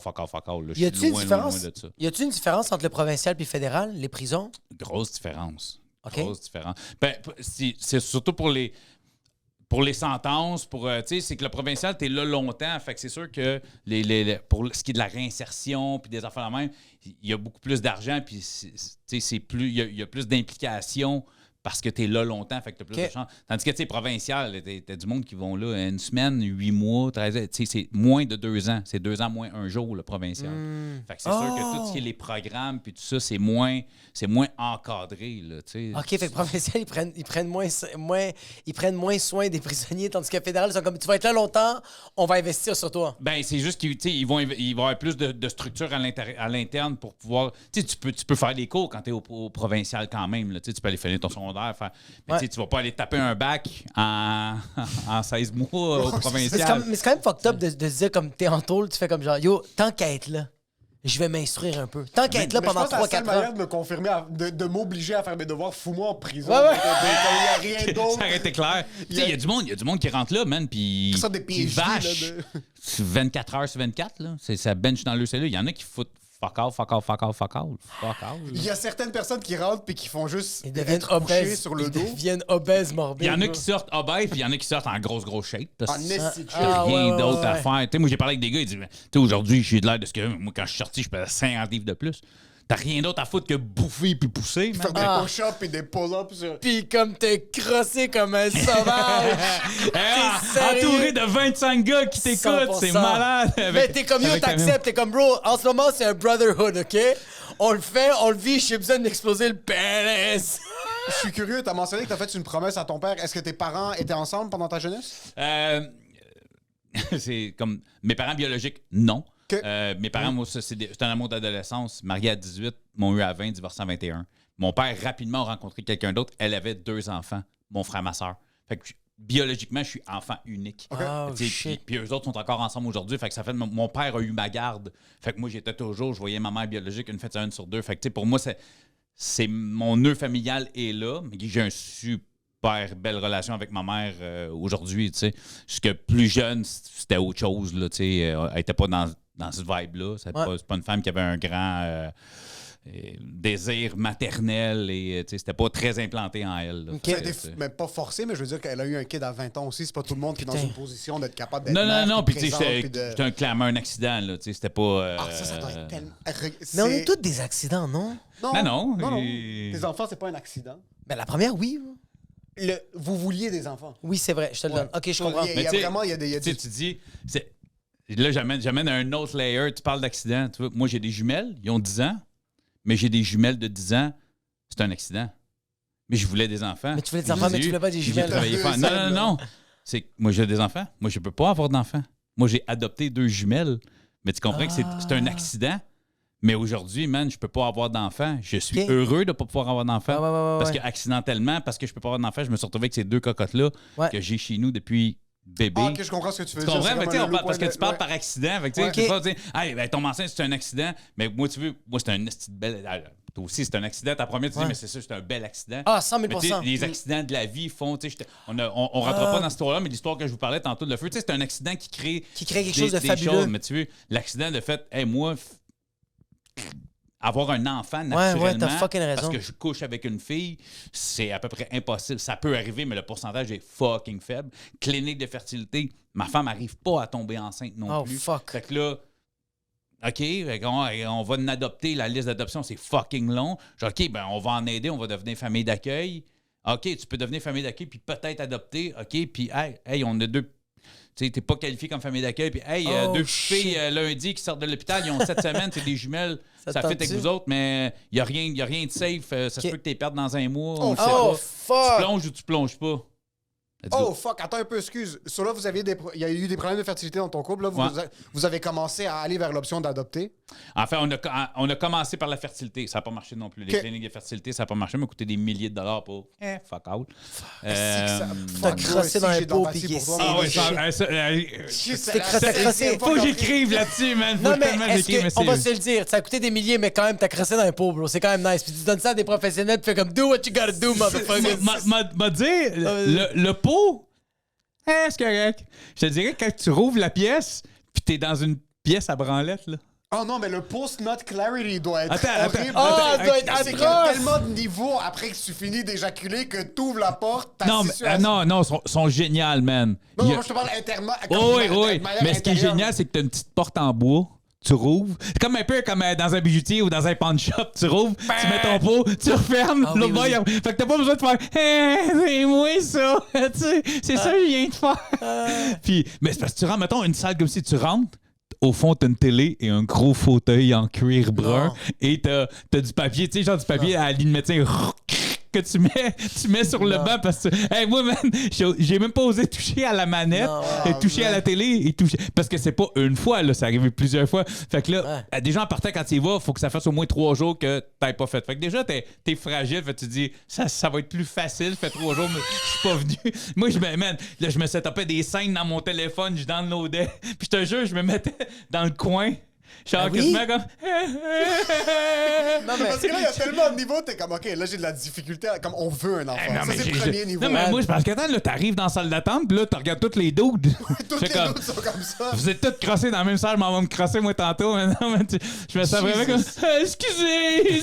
Là. Je Y a-t-il suis une loin différence? de ça. Y a-t-il une différence entre le provincial et le fédéral, les prisons? Grosse différence. OK. Grosse différence. Ben, c'est surtout pour les sentences, tu sais, c'est que le provincial, t'es là longtemps. Fait que c'est sûr que pour ce qui est de la réinsertion puis des affaires de même, il y a beaucoup plus d'argent puis c'est plus, il y a plus d'implication parce que t'es là longtemps, fait que t'as plus de chance. Tandis que, tu sais, provincial, t'as du monde qui vont là une semaine, 8 mois, 13, tu sais, c'est moins de 2 ans. C'est 2 ans moins un jour, le provincial. Fait que c'est sûr que tout ce qui est les programmes puis tout ça, c'est moins encadré, là, tu sais. OK, fait que provincial, ils prennent moins soin des prisonniers, tandis que fédéral, ils sont comme, tu vas être là longtemps, on va investir sur toi. Ben, c'est juste qu'ils vont avoir plus de structure à l'interne pour pouvoir... Tu sais, tu peux faire des cours quand tu es au provincial quand même. Là, tu sais, tu peux aller finir ton secondaire. Mais tu sais, tu vas pas aller taper un bac en 16 mois au provincial. Mais c'est quand même fucked up de se dire, comme t'es en tôle, tu fais comme genre, yo, tant qu'à être là, je vais m'instruire un peu. Tant qu'à être là Mais je pendant pense que la seule 3-4 manière ans. de me confirmer, de m'obliger à faire mes devoirs, fous-moi en prison. Ouais, ouais. Il n'y a rien d'autre. Ça aurait été clair. Tu sais, il y a du monde qui rentre là, man, puis Ça, des qui PhD, vache. là, 24 heures sur 24, là. Ça bench dans le cellule. Il y en a qui foutent fuck all. Il y a certaines personnes qui rentrent puis qui font juste Ils deviennent être couchés obèses. sur le Ils dos. deviennent obèses morbides. Il y en a là. qui sortent obèses, puis il y en a qui sortent en grosse shape. Parce En que esti de il y a Ah, rien ouais, d'autre à ouais. faire. Tu sais, moi, j'ai parlé avec des gars, ils disent, tu sais, aujourd'hui, j'ai de l'air de ce que moi, quand je suis sorti, je faisais 50 livres de plus. T'as rien d'autre à foutre que bouffer puis pousser, man. Faire des push-ups et des pull-ups sur... Pis comme t'es crossé comme un sauvage. sérieux? Entouré de 25 gars qui t'écoutent, c'est 100%. malade. Mais t'es comme, yo, t'acceptes, t'es comme, bro, en ce moment, c'est un brotherhood, OK? On le fait, on le vit, j'ai besoin d'exploser le pénis. Je suis curieux, t'as mentionné que t'as fait une promesse à ton père. Est-ce que tes parents étaient ensemble pendant ta jeunesse? C'est comme mes parents biologiques, non. OK. Mes parents, moi, ça, c'est un amour d'adolescence. Mariés à 18, m'ont eu à 20, divorcés à 21. Mon père, rapidement, a rencontré quelqu'un d'autre. Elle avait 2 enfants, mon frère, ma soeur. Fait que biologiquement, je suis enfant unique. Oh, Tu sais, shit. puis eux autres sont encore ensemble aujourd'hui. Fait que ça fait mon père a eu ma garde. Fait que moi, j'étais toujours, je voyais ma mère biologique une fête sur 2. Fait que tu sais, pour moi, c'est mon nœud familial est là. Mais j'ai un super belle relation avec ma mère aujourd'hui, tu sais. Jusque plus jeune, c'était autre chose, là, tu sais. Elle était pas dans cette vibe-là. C'est pas une femme qui avait un grand... désir maternel et c'était pas très implanté en elle. Là. Ok. Ça a été mais pas forcé, mais je veux dire qu'elle a eu un kid à 20 ans aussi. C'est pas tout le monde qui est dans Putain. une position d'être capable d'être Non, mère, non, non, puis tu sais, présente, j'étais puis de- j'étais clairement un accident, là, tu sais, c'était pas... Ah, ça doit être tellement... Mais on est tous des accidents, non? Non. Non. Et- Tes enfants, c'est pas un accident. Ben, la première, oui. Vous vouliez des enfants. Oui, c'est vrai, je te le donne. OK, je comprends. Il y a Mais tu sais, vraiment... Il y a des... Tu sais, tu dis... Là, j'amène un autre layer. Tu parles d'accident. Tu vois, moi, j'ai des jumelles. Ils ont 10 ans. Mais j'ai des jumelles de 10 ans. C'est un accident. Mais je voulais des enfants. Mais tu voulais des enfants, mais tu voulais pas des jumelles. J'ai travaillé fort. Non, non, non. C'est que moi, j'ai des enfants. Moi, je peux pas avoir d'enfants. Moi, j'ai adopté 2 jumelles. Mais tu comprends que c'est un accident. Mais aujourd'hui, man, je peux pas avoir d'enfants. Je suis Ok. heureux de pas pouvoir avoir d'enfants. Ouais. Parce que accidentellement, parce que je peux pas avoir d'enfants, je me suis retrouvé avec ces 2 cocottes-là Ouais. que j'ai chez nous depuis bébé. Ah, ok, je comprends ce que tu veux Tu dire. comprends? C'est Fait que, comme tu sais, un on parle- parce que point tu parles de- par accident. Fait que, tu sais, Ouais. tu peux Ok. pas dire, hey, ben, tomber enceinte, c'est un accident. Mais moi, tu veux, moi, c'est un esti de bel. Toi aussi, c'est un accident. Ta première, tu dis, Ouais. mais c'est ça, c'est un bel accident. Ah, 100 000 Mais tu sais, les accidents de la vie font, tu sais, on rentre pas dans cette histoire-là, mais l'histoire que je vous parlais tantôt de le feu, tu sais, c'est un accident qui crée. Quelque chose de fabuleux. choses. Mais tu veux, l'accident de fait, hey, moi, avoir un enfant naturellement, t'as fucking raison. parce que je couche avec une fille, c'est à peu près impossible. Ça peut arriver, mais le pourcentage est fucking faible. Clinique de fertilité, ma femme n'arrive pas à tomber enceinte non Oh, plus. fuck. Fait que là, OK, fait on va en adopter. La liste d'adoption, c'est fucking long. Genre, OK, ben on va en aider, on va devenir famille d'accueil. OK, tu peux devenir famille d'accueil puis peut-être adopter. OK, puis hey, on a 2... Tu sais, t'es pas qualifié comme famille d'accueil. Puis, hey, Oh, 2 shit. filles lundi qui sortent de l'hôpital, ils ont 7 semaines, c'est des jumelles. Ça Ça te fait avec tente-tu? vous autres, mais il n'y a rien de safe. Ça se Ok. peut que tu les perdes dans un mois. On le sait Oh, pas. Tu fuck! plonges ou tu plonges pas. Let's go. Oh, fuck, attends un peu, excuse. Sur là, il y a eu des problèmes de fertilité dans ton couple. Là, vous avez commencé à aller vers l'option d'adopter. Enfin, on a commencé par la fertilité. Ça n'a pas marché non plus. Les Ok. cliniques de fertilité, ça n'a pas marché. Ça m'a coûté des milliers de dollars pour fuck out. T'as crossé dans les pots, puis Ah ouais, T'as crossé. faut que j'écrive là-dessus, man. Faut Non, mais tellement est-ce j'écrive, mais que, on va c'est- se le dire, ça a coûté des milliers, mais quand même, t'as crassé dans un pot, bro. C'est quand même nice. Puis tu donnes ça à des professionnels, tu fais comme, do what you gotta do, motherfucker. M'a dire, le pot, c'est correct. Je te dirais, quand tu rouvres la pièce, puis t'es dans une pièce à branlette, là. Oh non, mais le post-nut clarity doit être Attends, horrible. Ah, doit être C'est qu'il y a atroce. tellement de niveaux après que tu finis d'éjaculer que tu ouvres la porte, Non, mais, non, sont géniales, man. Non, Il y a- moi, je te parle internement. Oui, oui. Mais ce qui est génial, c'est que tu as une petite porte en bois. Tu rouvres. C'est comme un peu comme dans un bijoutier ou dans un pawn shop. Tu rouvres, tu mets ton pot, tu refermes. Ah oui, l'autre oui. bord, fait que t'as pas besoin de faire c'est moi ça. Tu sais, c'est ça que je viens de faire. Puis, mais c'est parce que tu rentres, mettons, une salle comme si tu rentres. Au fond, t'as une télé et un gros fauteuil en cuir brun. Non. Et t'as du papier, tu sais, genre du papier à la ligne médecin que tu mets sur le Non. banc parce que, hey, moi, man, j'ai même pas osé toucher à la manette, Non, et toucher à la télé et toucher. Parce que c'est pas une fois, là, c'est arrivé plusieurs fois. Fait que là, déjà en partant, quand tu y vas, faut que ça fasse au moins 3 jours que t'aies pas fait. Fait que déjà, t'es fragile. Fait que tu te dis, ça va être plus facile. Fait 3 jours, mais je suis pas venu. Moi, je me setupais des scènes dans mon téléphone, je downloadais. Puis je te jure, je me mettais dans le coin. Genre, Ah oui? quasiment comme. Non, mais Parce que là, il y a tellement de niveaux, t'es comme, OK, là, j'ai de la difficulté. Comme, on veut un enfant. Non, Ça, mais c'est le j'ai- premier niveau. Non, mais moi, c'est parce que attends, là, t'arrives dans la salle d'attente, puis là, tu regardes tous les dudes. Tous Fais les comme, autres sont comme ça. vous êtes tous crossés dans la même salle, mais on va me crosser moi tantôt. Mais non, mais je me sens vraiment comme. Excusez,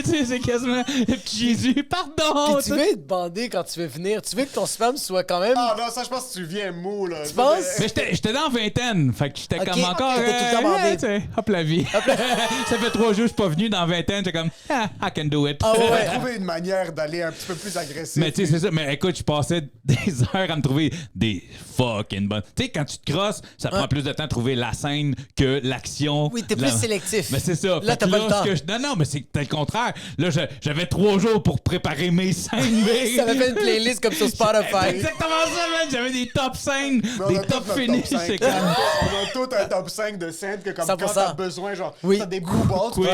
tu sais, c'est quasiment le petit Jésus, pardon. puis tu veux être bandé quand tu veux venir. Tu veux que ton sperme soit quand même. Ah non, ça, je pense que tu viens mou, là. Tu penses? Mais j'étais dans la vingtaine, fait que j'étais Ok, comme encore. t'étais tout le temps bandé. tu sais, hop la vie. Ça fait 3 jours que je suis pas venu dans la vingtaine, j'étais comme, I can do it. Ah On va ouais. trouver une manière d'aller un petit peu plus agressif. Mais tu sais, c'est ça. Mais écoute, je passais des heures à me trouver des fucking bonnes. Tu sais, quand tu te crosses, ça prend plus de temps de trouver la scène que l'action. Oui, t'es plus sélectif. Mais c'est ça. Là, Fait t'as que pas le temps. Non, mais c'est le contraire. Là, j'avais 3 jours pour préparer mes scènes. Ça avait fait une playlist comme sur C'est Spotify. exactement ça, man. J'avais des top scènes, Mais on des a top tous notre finishes. top 5. C'est comme... On a tout un top 5 de scènes que comme 100%. quand t'as besoin, genre, Oui. t'as des blue balls, Oui.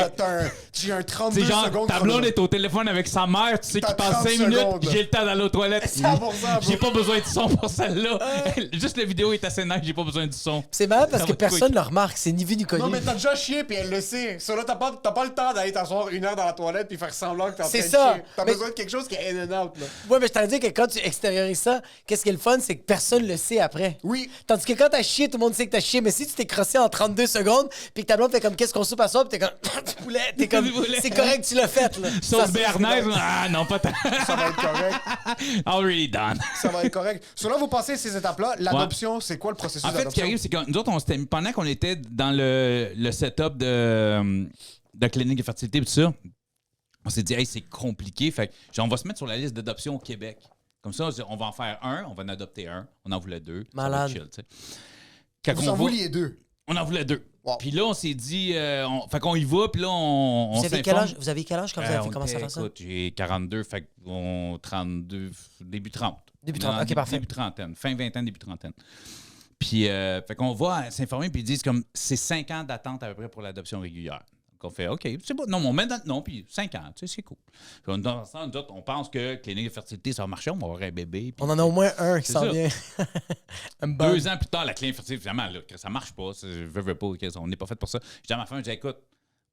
j'ai un 32 C'est genre, secondes. ta blonde est au téléphone avec sa mère, tu sais T'as qu'il passe 30 5 minutes, secondes. j'ai le temps d'aller aux toilettes. 100%, J'ai bro. pas besoin de son pour celle-là. Juste la vidéo est assez nice, j'ai pas besoin du son. C'est marrant parce Ça que va personne ne le remarque. C'est ni vu ni connu. Non, mais t'as déjà chié, puis elle le sait. Sur là, t'as pas le temps d'aller t'asseoir 1 heure dans la toilette puis faire semblant que t'es en train C'est de ça. chier. T'as Mais- besoin de quelque chose qui est in and out, là. Ouais, mais je t'en dis que quand tu extériorises ça, qu'est-ce qui est le fun, c'est que personne le sait après. Oui. Tandis que quand t'as chié, tout le monde sait que t'as chié, mais si tu t'es crossé en 32 secondes, puis Puis que ta blonde fait comme, qu'est-ce qu'on soupe à ça? Puis t'es comme, du poulet. T'es comme, c'est correct, tu l'as fait, là. Sauce béarnaise, ah non, pas tant. Ça va être correct. Already done. Ça va être correct. Sur là, vous passez ces étapes-là. L'adoption, c'est quoi le processus En fait, ce qui d'adoption? arrive, c'est que nous autres, pendant qu'on était dans le setup de clinique de fertilité et tout ça, on s'est dit, hey, c'est compliqué. Fait que, genre, on va se mettre sur la liste d'adoption au Québec. Comme ça, on va en faire un, on va en adopter un. On en voulait deux. Malade. Ça va être chill, tu sais. Quand Vous en vouliez 2. On en voulait 2. Wow. Puis là, on s'est dit, fait qu'on y va, puis là, on Vous avez quel âge? Vous avez quel âge quand vous avez on commencé à était, faire ça? écoute, j'ai 42, fait qu'on 32, début 30. Début 30, ok, parfait. Début trentaine, fin vingtaine, début trentaine. Puis, fait qu'on va s'informer, puis ils disent comme, c'est 5 ans d'attente à peu près pour l'adoption régulière. Donc, on fait, OK, c'est bon. Non, mais on met dans non, puis 5 ans, tu sais, c'est cool. Puis, dans ce temps, nous autres, on pense que clinique de fertilité, ça va marcher, on va avoir un bébé. Puis, On en a au moins un qui C'est s'en ça. vient. Un bon. 2 ans plus tard, la clinique de fertilité, finalement, là, ça marche pas. Je veux pas, on n'est pas fait pour ça. Je dis à ma femme, je dis, écoute,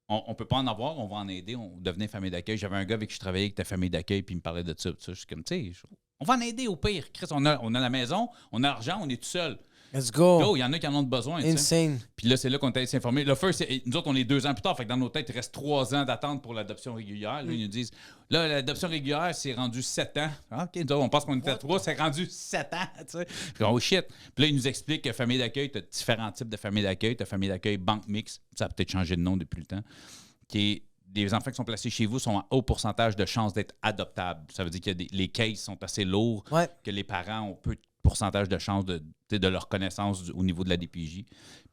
on peut pas en avoir, on va en aider, on devenait famille d'accueil. J'avais un gars avec qui je travaillais avec ta famille d'accueil, puis il me parlait de ça. Je suis comme, tu sais, on va en aider au pire. Chris, on a la maison, on a l'argent, on est tout seul. Let's go. Là, il y en a qui en ont besoin. tu sais. Insane. Puis là, c'est là qu'on est allé s'informer. Le first, nous autres, on est 2 ans plus tard. Fait que dans nos têtes, il reste 3 ans d'attente pour l'adoption régulière. Là, ils nous disent, là, l'adoption régulière, c'est rendu 7 ans. Ah, OK, nous autres, on pense qu'on était à 3, c'est rendu 7 ans. Tu sais. Puis, oh shit. Puis là, ils nous expliquent que famille d'accueil, tu as différents types de famille d'accueil. Tu as famille d'accueil banque mixte. Ça a peut-être changé de nom depuis le temps. Qui est des enfants qui sont placés chez vous sont à haut pourcentage de chances d'être adoptables. Ça veut dire que les cases sont assez lourds, Ouais. que les parents ont peu de pourcentage de chances de leur connaissance au niveau de la DPJ.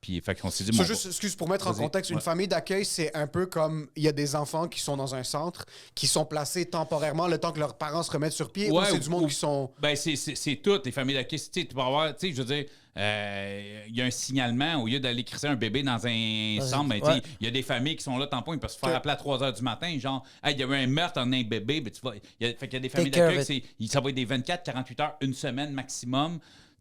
Puis, fait qu'on s'est dit... Ça, bon, juste, excuse, pour mettre en vas-y. contexte, une Ouais. famille d'accueil, c'est un peu comme il y a des enfants qui sont dans un centre, qui sont placés temporairement le temps que leurs parents se remettent sur pied, ou c'est du monde qui sont... Ben, c'est toutes les familles d'accueil. Tu sais, tu peux avoir, tu sais, je veux dire, il y a un signalement, au lieu d'aller crisser un bébé dans un centre, ben, tu sais, ouais. il y a des familles qui sont là, tampon, ils peuvent se faire appeler à 3 h du matin, genre, hey, il y a eu un meurtre en un bébé, ben, tu vois, fait qu'il y a des familles care of d'accueil, ça va être des 24, 48 heures, une semaine maximum.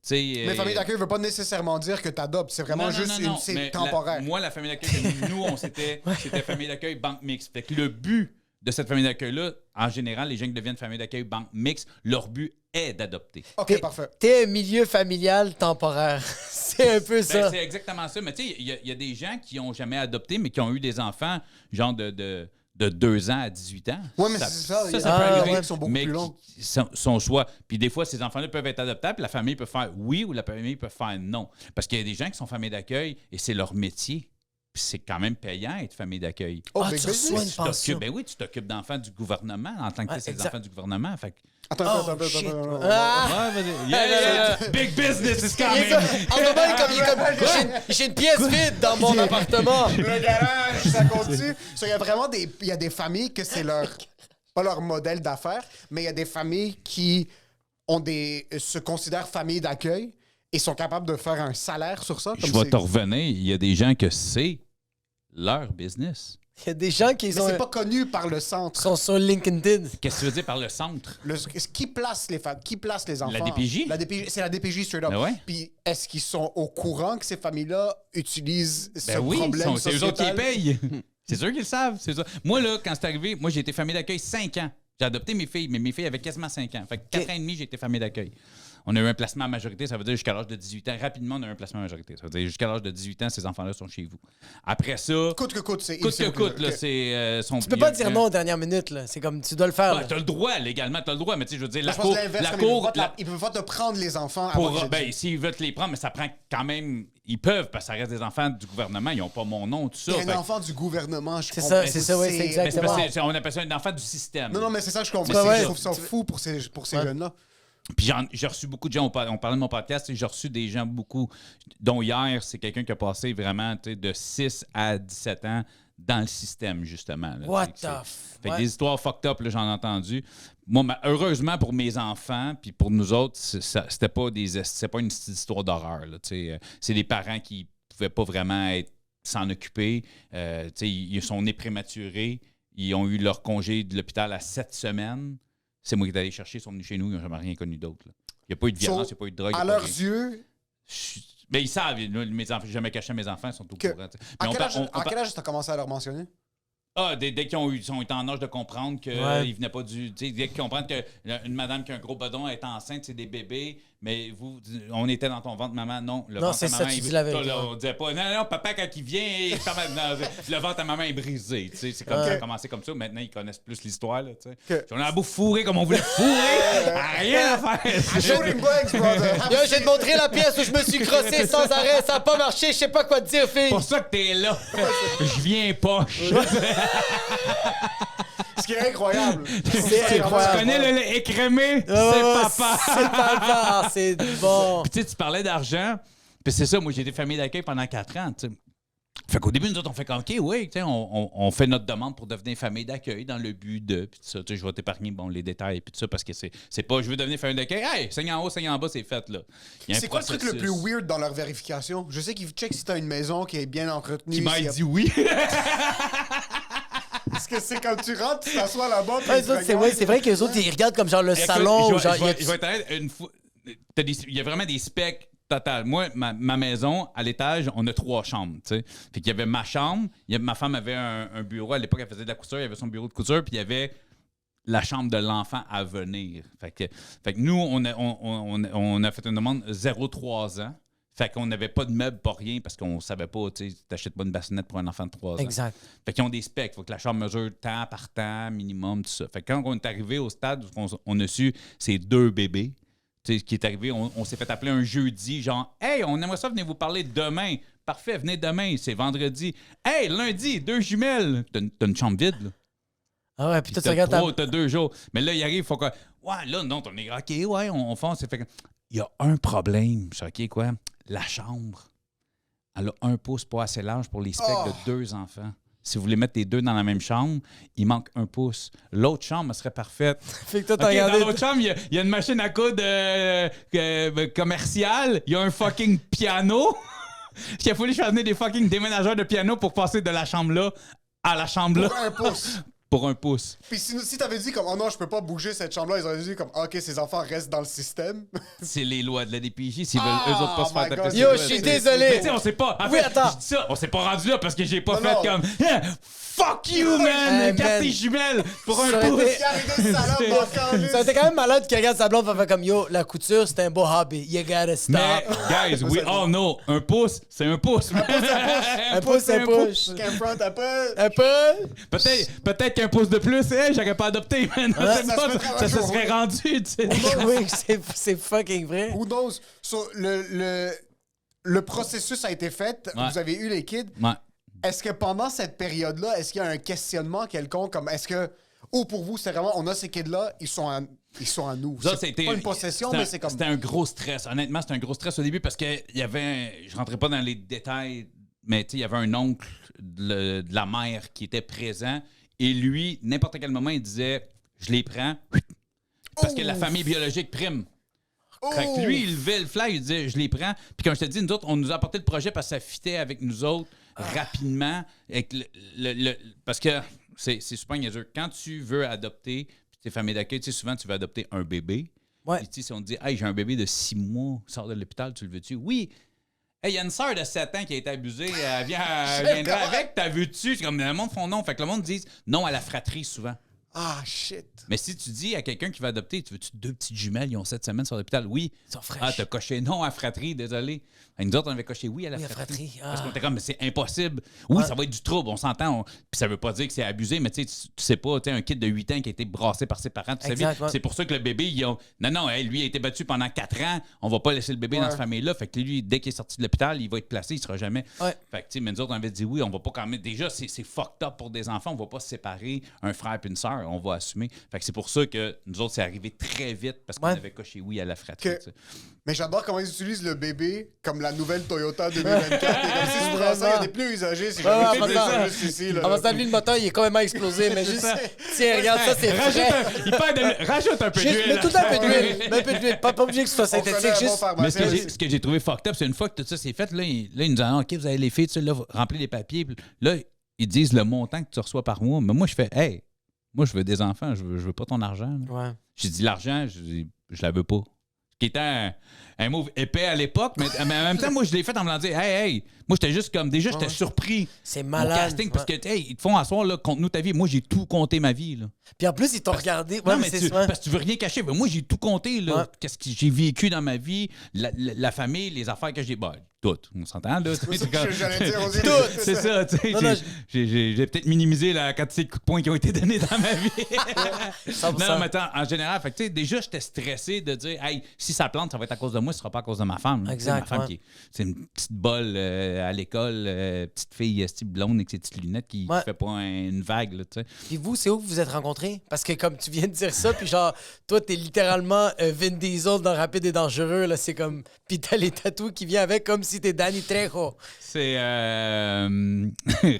Mais famille d'accueil veut pas nécessairement dire que tu adoptes, c'est vraiment juste c'est mais temporaire. moi, la famille d'accueil, nous, c'était famille d'accueil banque mixte. Fait que le but de cette famille d'accueil-là, en général, les gens qui deviennent famille d'accueil banque mixte, leur but est d'adopter. OK, parfait. T'es un milieu familial temporaire. C'est un peu ça. Ben, c'est exactement ça. Mais tu sais, il y a des gens qui n'ont jamais adopté, mais qui ont eu des enfants, genre de 2 ans à 18 ans. Ouais, mais c'est ça. Il y a peut des arriver, familles qui sont beaucoup mais plus longues. qui sont choix. Puis des fois, ces enfants-là peuvent être adoptables, puis la famille peut faire oui ou la famille peut faire non. Parce qu'il y a des gens qui sont familles d'accueil et c'est leur métier. Puis c'est quand même payant être famille d'accueil. Oh, Ah, big tu business. reçois une Tu t'occupes- pension. ben oui, tu t'occupes d'enfants du gouvernement en tant que Ouais, c'est des exact. enfants du gouvernement. Fait que- Attends. shit. non. Ah! Ouais, vas-y. Yeah. Big business is Il est coming! comme- en ce moment, il est comme, j'ai une pièce vide dans mon appartement. Le garage, ça continue. Il y a vraiment des familles que c'est pas leur modèle d'affaires, mais il y a des familles qui se considèrent familles d'accueil et sont capables de faire un salaire sur ça. Je vais te revenir. Il y a des gens que c'est leur business. Il y a des gens qui Mais c'est pas connu par le centre. sont sur LinkedIn. Qu'est-ce que tu veux dire par le centre? Qui place les femmes? Qui place les enfants? La DPJ? C'est la DPJ straight up. Ben ouais. Puis est-ce qu'ils sont au courant que ces familles-là utilisent ce Oui, problème c'est eux autres qui les sociétal? payent. C'est sûr qu'ils le savent. C'est ça. Moi, là, quand c'est arrivé, moi, j'ai été famille d'accueil 5 ans. J'ai adopté mes filles, mais mes filles avaient quasiment 5 ans. Fait que 4 ans et demi, j'ai été famille d'accueil. On a eu un placement à majorité, ça veut dire jusqu'à l'âge de 18 ans. Rapidement, on a eu un placement à majorité. Ça veut dire jusqu'à l'âge de 18 ans, ces enfants-là sont chez vous. Après ça, Coûte que coûte, c'est... coûte que c'est- coûte, là, ok. c'est... Tu peux pas dire non aux dernières minutes, là. C'est comme, tu dois le faire, là. T'as le droit, légalement, t'as le droit, mais tu sais, je veux dire, la Je pense cour... l'inverse, La comme cour... ils peuvent pas te prendre les enfants avant que Pour, je ben, dise. s'ils veulent te les prendre, mais ça prend quand même... Ils peuvent, parce que ça reste des enfants du gouvernement. Ils n'ont pas mon nom, tout ça. T'es Fait- un enfant du gouvernement, je C'est comprends. ça, c'est ça, ouais, c'est exact. mais c'est parce que Exactement. on appelle ça un enfant du système. Non, mais c'est ça, je comprends. Ouais, ouais. Je trouve ça fou pour ces jeunes-là. Puis j'ai reçu beaucoup de gens, on parlait de mon podcast, et j'ai reçu des gens beaucoup, dont hier, c'est quelqu'un qui a passé vraiment tu sais, de 6 à 17 ans dans le système, justement. Là, What tu sais, the Fait que ouais. des histoires fucked up, là, j'en ai entendu. Moi, heureusement pour mes enfants, puis pour nous autres, c'était pas une petite histoire d'horreur. Là, tu sais. C'est des parents qui pouvaient pas vraiment s'en occuper. Tu sais, ils sont nés prématurés. Ils ont eu leur congé de l'hôpital à 7 semaines. C'est moi qui est allé chercher, ils sont venus chez nous, ils n'ont jamais rien connu d'autre. là. Il n'y a pas eu de violence, il n'y a pas eu de drogue. À il y a pas leurs rien. yeux, Mais ils savent, mes enfants, j'ai jamais caché à mes enfants, ils sont au Que- courant. tu sais. à Mais quel âge on t'as commencé à leur mentionner? Dès qu'ils ont été en âge de comprendre qu'ils venaient pas du. Dès qu'ils comprennent qu'une madame qui a un gros bedon est enceinte, c'est des bébés, mais on était dans ton ventre, maman. Non, le ventre à maman. Tu dis la vérité. On disait pas, non, papa, quand il vient, le ventre à maman est brisé. C'est comme ça a commencé comme ça. Maintenant, ils connaissent plus l'histoire. Là, on a beau fourrer comme on voulait fourrer. Rien à faire. Shooting blanks, brother. Yo, je vais te montrer la pièce où je me suis crossé sans arrêt. Ça n'a pas marché. Je sais pas quoi te dire, fille. C'est pour ça que t'es là. Je viens poche. Ce qui est incroyable. C'est incroyable. Tu connais le lait écrémé? C'est papa. C'est papa. Ah, c'est bon. Puis tu parlais d'argent. Puis c'est ça, moi j'ai été famille d'accueil pendant 4 ans. T'sais. Fait qu'au début, nous autres, on fait comme, OK, oui, on fait notre demande pour devenir famille d'accueil dans le but de. Puis tout ça, je vais t'épargner les détails et tout ça parce que c'est pas, je veux devenir famille d'accueil. Hey, saigne en haut, saigne en bas, c'est fait, là. C'est quoi le truc le plus weird dans leur vérification? Je sais qu'ils checkent si t'as une maison qui est bien entretenue. Qui m'a dit oui. Parce que c'est quand tu rentres, tu t'assois là-bas. C'est vrai que les autres, ils regardent comme genre le salon. Je vais être honnête, une fois. Il y a vraiment des specs. Total. Moi, ma maison, à l'étage, on a 3 chambres. T'sais. Fait qu'il y avait ma chambre, ma femme avait un bureau. À l'époque, elle faisait de la couture, il y avait son bureau de couture, puis il y avait la chambre de l'enfant à venir. Fait que nous, on a fait une demande 0-3 ans. Fait qu'on n'avait pas de meubles, pas rien, parce qu'on savait pas, tu t'achètes pas une bassinet pour un enfant de 3 ans. Exact. Fait qu'ils ont des specs. Faut que la chambre mesure temps par temps, minimum, tout ça. Fait que quand on est arrivé au stade où on a su ces 2 bébés, ce qui est arrivé, on s'est fait appeler un jeudi, genre « Hey, on aimerait ça venir vous parler demain. » Parfait, venez demain, c'est vendredi. « Hey, lundi, 2 jumelles. » T'as une chambre vide, là. Ah ouais, puis toi, tu T'as regardes t'as 2 jours. Mais là, il arrive, il faut que... Ouais, là, non, on est... OK, ouais, on fonce. Fait que... Il y a un problème. Je suis OK, quoi? La chambre. Elle a 1 pouce pas assez large pour les specs de 2 enfants. Si vous voulez mettre les 2 dans la même chambre, il manque 1 pouce. L'autre chambre, elle serait parfaite. Fait que toi, t'as OK, regardé. dans l'autre chambre, il y a une machine à coudre commerciale. Il y a un fucking piano. Il a fallu faire venir des fucking déménageurs de piano pour passer de la chambre-là à la chambre-là. Pour 1 pouce. Pour 1 pouce. Puis si t'avais dit comme, oh non, je peux pas bouger cette chambre-là, ils auraient dit comme, OK, ces enfants restent dans le système. C'est les lois de la DPJ. S'ils veulent eux autres pas se faire taper. Yo, je suis désolé. Mais tu sais, on s'est pas. En Oui, fait, attends. je dis ça, on s'est pas rendu là parce que j'ai pas Non, fait non. comme fuck you, man! Garde man. tes jumelles pour un Ça aurait pouce. été- Il arrive des salopes dans le calice. Ça a été quand même malade qui regarde sa blonde et fait comme Yo, la couture, c'est un beau hobby. You gotta stop. Mais, guys, we all know, 1 pouce, c'est 1 pouce. Un pouce, c'est un pouce. Qu'un front, t'as pas. Un peu. Peut-être qu'un pouce de plus, j'aurais pas adopté, man. ça se Ça mettrait se un jour, serait oui. rendu, tu sais. Oui, c'est fucking vrai. Who knows? So, le processus a été fait. Ouais. Vous avez eu les kids. Ouais. Est-ce que pendant cette période-là, est-ce qu'il y a un questionnement quelconque? Comme est-ce que. Ou pour vous, c'est vraiment, on a ces kids-là, ils sont à nous. Ça, C'est c'était pas une possession, mais c'est comme. C'était un gros stress. Honnêtement, c'était un gros stress au début parce que il y avait. Je rentrais pas dans les détails, mais tu sais, il y avait un oncle de la mère qui était présent et lui, n'importe quel moment, il disait je les prends parce que la famille biologique prime. Fait que lui, il levait le flag, il disait je les prends. Puis comme je te dis, nous autres, on nous a apporté le projet parce que ça fitait avec nous autres rapidement. Avec parce que c'est super niaiseux. Quand tu veux adopter, puis t'es famille d'accueil, tu sais, souvent tu veux adopter un bébé. Ouais. Puis, tu sais, si on te dit hey, j'ai un bébé de 6 mois, sort de l'hôpital, tu le veux-tu? Oui. Hey, il y a une sœur de 7 ans qui a été abusée, elle viendra avec, t'as vu-tu? C'est comme le monde font non. Fait que le monde dit non à la fratrie souvent. Ah, shit. Mais si tu dis à quelqu'un qui va adopter, tu veux-tu 2 petites jumelles, ils ont 7 semaines sur l'hôpital? Oui. Ils sont fraîches. Ah, t'as coché non à fratrie, désolé. Et nous autres, on avait coché oui à la Oui, à fratrie. fratrie. Parce Ah. qu'on était comme, mais c'est impossible. Oui, ça va être du trouble, on s'entend. Puis ça veut pas dire que c'est abusé, mais tu sais pas, tu sais, un kid de 8 ans qui a été brassé par ses parents, tu sais bien. Exact, ouais. C'est pour ça que le bébé, non, lui, il a été battu pendant 4 ans, on va pas laisser le bébé dans cette famille-là. Fait que lui, dès qu'il est sorti de l'hôpital, il va être placé, il sera jamais. Ouais. Fait que, tu sais, mais nous autres, on avait dit oui, on va pas quand même. Déjà, c'est fucked up pour des enfants, on va pas se séparer un frère et une sœur, on va assumer. Fait que c'est pour ça que nous autres, c'est arrivé très vite parce qu'on Ouais. avait coché oui à la fratrie. Que- tu sais. Mais j'adore comment ils utilisent le bébé comme la nouvelle Toyota 2024. Et comme si tu prends ça, il y a des pneus usagés. C'est Ouais, comme ouais, c'est après juste ici. Là. Avant ça, lui, le moteur, il est complètement explosé. Mais juste, tiens, regarde ça, c'est frais. Rajoute un peu Juste, d'huile. mets tout un peu d'huile. Mets un peu d'huile. Pas obligé que ce soit On connaît synthétique. un bon Juste. Mais pharmacien. ce que j'ai trouvé fucked up, c'est une fois que tout ça c'est fait, là, ils nous disent OK, vous avez les filles, tu sais, là, remplis les papiers. Puis là, ils disent le montant que tu reçois par mois. Mais moi, je fais hey, moi, je veux des enfants, je veux pas ton argent. Là. Ouais. J'ai dit l'argent, je la veux pas. qui était un move épais à l'époque, mais en même temps, moi, je l'ai fait en me disant, hey, moi, j'étais juste comme, déjà, j'étais surpris. C'est Mon malade. casting, parce que, hey, ils te font asseoir, là, compte-nous ta vie. Moi, j'ai tout compté ma vie, là. Puis en plus, ils t'ont regardé. Non, Ouais, mais c'est parce que tu veux rien cacher. Mais moi, j'ai tout compté, là. Ouais. Qu'est-ce que j'ai vécu dans ma vie, la famille, les affaires que j'ai. Bah, toutes, on s'entend, là. C'est ça que j'allais dire aussi. Toutes, C'est ça, tu sais. Non, non, J'ai peut-être minimisé la quantité de coups de poing qui ont été donnés dans ma vie. 100%. Non, mais attends, en général, fait que, tu sais, déjà, j'étais stressé de dire, hey, si ça plante, ça va être à cause de moi, ce sera pas à cause de ma femme. Exact, Ma femme, ouais. c'est une petite bolle à l'école, petite fille style blonde avec ses petites lunettes qui Ouais. fait pas une vague, là, tu sais. Puis vous, c'est où que vous vous êtes rencontrés? Parce que comme tu viens de dire ça, puis genre, toi, t'es littéralement Vin Diesel dans Rapide et Dangereux, là, c'est comme... Puis t'as les tatous qui viennent avec comme si t'es Danny Trejo. C'est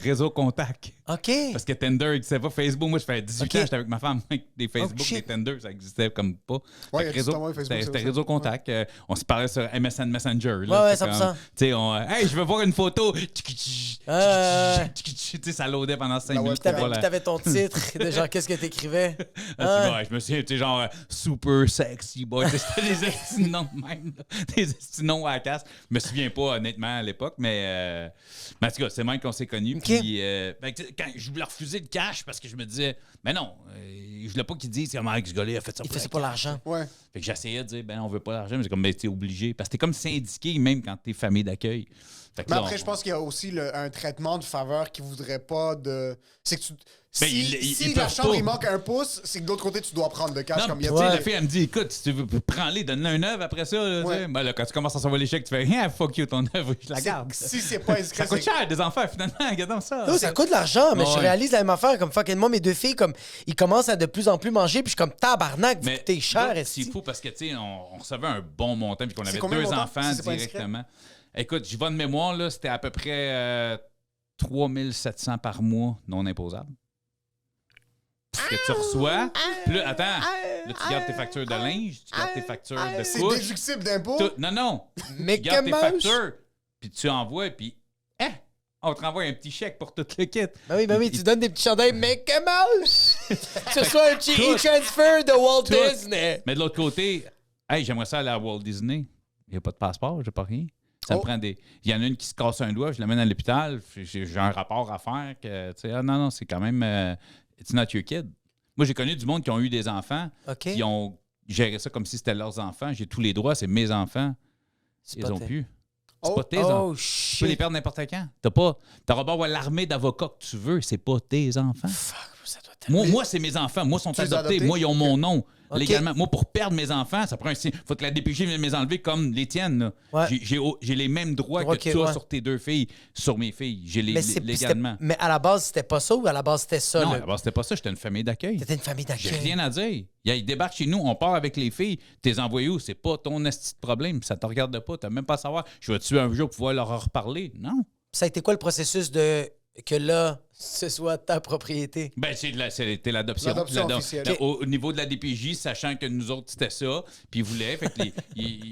réseau contact. OK. Parce que Tinder n'existait pas. Facebook, moi, je fais 18 Ok. ans, j'étais avec ma femme. Des Facebook, Oh, shit. des Tinder, ça existait comme pas. Ouais, Fait que il y a tout le temps, ouais, Facebook, c'était c'est réseau ça. contact. On se parlait sur MSN Messenger. Là, Ouais, ouais, c'est 100%. comme, tu sais, hey, je veux voir une photo. Tu sais, ça loadait pendant 5 La minutes. webcam. pour voir la- T'avais ton titre de genre, qu'est-ce que t'écrivais? Ah, tu vois, je me souviens, tu sais, genre, super sexy boy. Tu sais, c'était des estis noms de même, là. Des estis noms à la casse. Je me souviens pas, honnêtement, à l'époque, mais en tout cas, c'est même qu'on s'est connus. Ok. Puis, ben, tu sais, quand je voulais refuser le cash parce que je me disais, mais non, je voulais pas qu'ils disent comment ce gars-là a fait ça Il pour fait ça le pour cash. l'argent. Ouais. Fait que j'essayais de dire, ben, on veut pas l'argent, mais c'est comme, ben, t'es obligé. Parce que t'es comme syndiqué, même quand t'es famille d'accueil. Fait que Mais là, après, je pense qu'il y a aussi un traitement de faveur qui voudrait pas de. C'est que tu. Ben, Si, ils si peuvent la chambre, pas. il manque un pouce, c'est que de l'autre côté, tu dois prendre le cash. Non, Comme il tu y a, sais, tu sais, la fille, elle me dit, écoute, si tu veux, prends-les, donne-le un œuvre après ça. Là, tu sais. Ouais. Ben, là, quand tu commences à recevoir les chèques, tu fais, yeah, fuck you, ton œuvre, je la garde. si c'est pas inscrit, Ça coûte c'est- cher, des enfants, finalement. Regardons ça. Non, ça coûte de l'argent, mais je Ouais. réalise la même affaire. Comme fucking moi, mes deux filles, comme, ils commencent à de plus en plus manger, puis je suis comme tabarnak, vous coûtez cher, là, esti. c'est fou parce que, tu sais, on recevait un bon montant, puis qu'on avait combien 2 le montant, enfants si c'est pas directement. Écoute, j'y vais de mémoire, là, c'était à peu près 3 700 par mois non imposables. Ce que tu reçois. Puis là, attends, là, tu gardes tes factures de linge, tu gardes tes factures de c'est couche. déductible d'impôt. Non. Mais Tu gardes tes comment? factures, puis tu envoies, puis on te renvoie un petit chèque pour tout le kit. Ben oui, tu donnes des petits chandails, mais comment? Ce soit un petit e-transfer de Walt Tout. Disney. Mais de l'autre côté, hey, j'aimerais ça aller à Walt Disney. Il n'y a pas de passeport, j'ai pas rien. Ça me Oh. prend des. Il y en a une qui se casse un doigt, je l'amène à l'hôpital, j'ai un rapport à faire que, tu sais, non, c'est quand même. It's not your kid. Moi, j'ai connu du monde qui ont eu des enfants, OK. qui ont géré ça comme si c'était leurs enfants. J'ai tous les droits, c'est mes enfants. C'est Ils pas ont tes- plus. C'est Oh. pas tes enfants. Oh, Tu peux les shit. perdre n'importe quand. T'auras beau avoir l'armée d'avocats que tu veux, c'est pas tes enfants. Fuck, ça doit être... Moi, c'est mes enfants. Moi, ils sont Tu les as adoptés. adoptés? Moi, ils ont mon nom. Ok. Légalement. Moi, pour perdre mes enfants, ça prend un signe. Faut que la DPJ vienne me les enlever comme les tiennes. là. Ouais. J'ai les mêmes droits Droits que que- tu as ouais. sur tes deux filles, sur mes filles. J'ai les Mais, légalement. mais à la base, c'était pas ça ou à la base, c'était ça? Non, là? d'abord, c'était pas ça. J'étais une famille d'accueil. C'était une famille J'ai d'accueil. rien à dire. Ils débarquent chez nous, on part avec les filles. T'es envoyé où? C'est pas ton esti de problème. Ça te regarde pas. T'as même pas à savoir. Je vais-tu un jour pouvoir leur en reparler? Non. Ça a été quoi le processus de que là, ce soit ta propriété? Ben, c'était l'adoption. L'adoption officielle. Au niveau de la DPJ, sachant que nous autres, c'était ça, puis ils voulaient. Fait que tu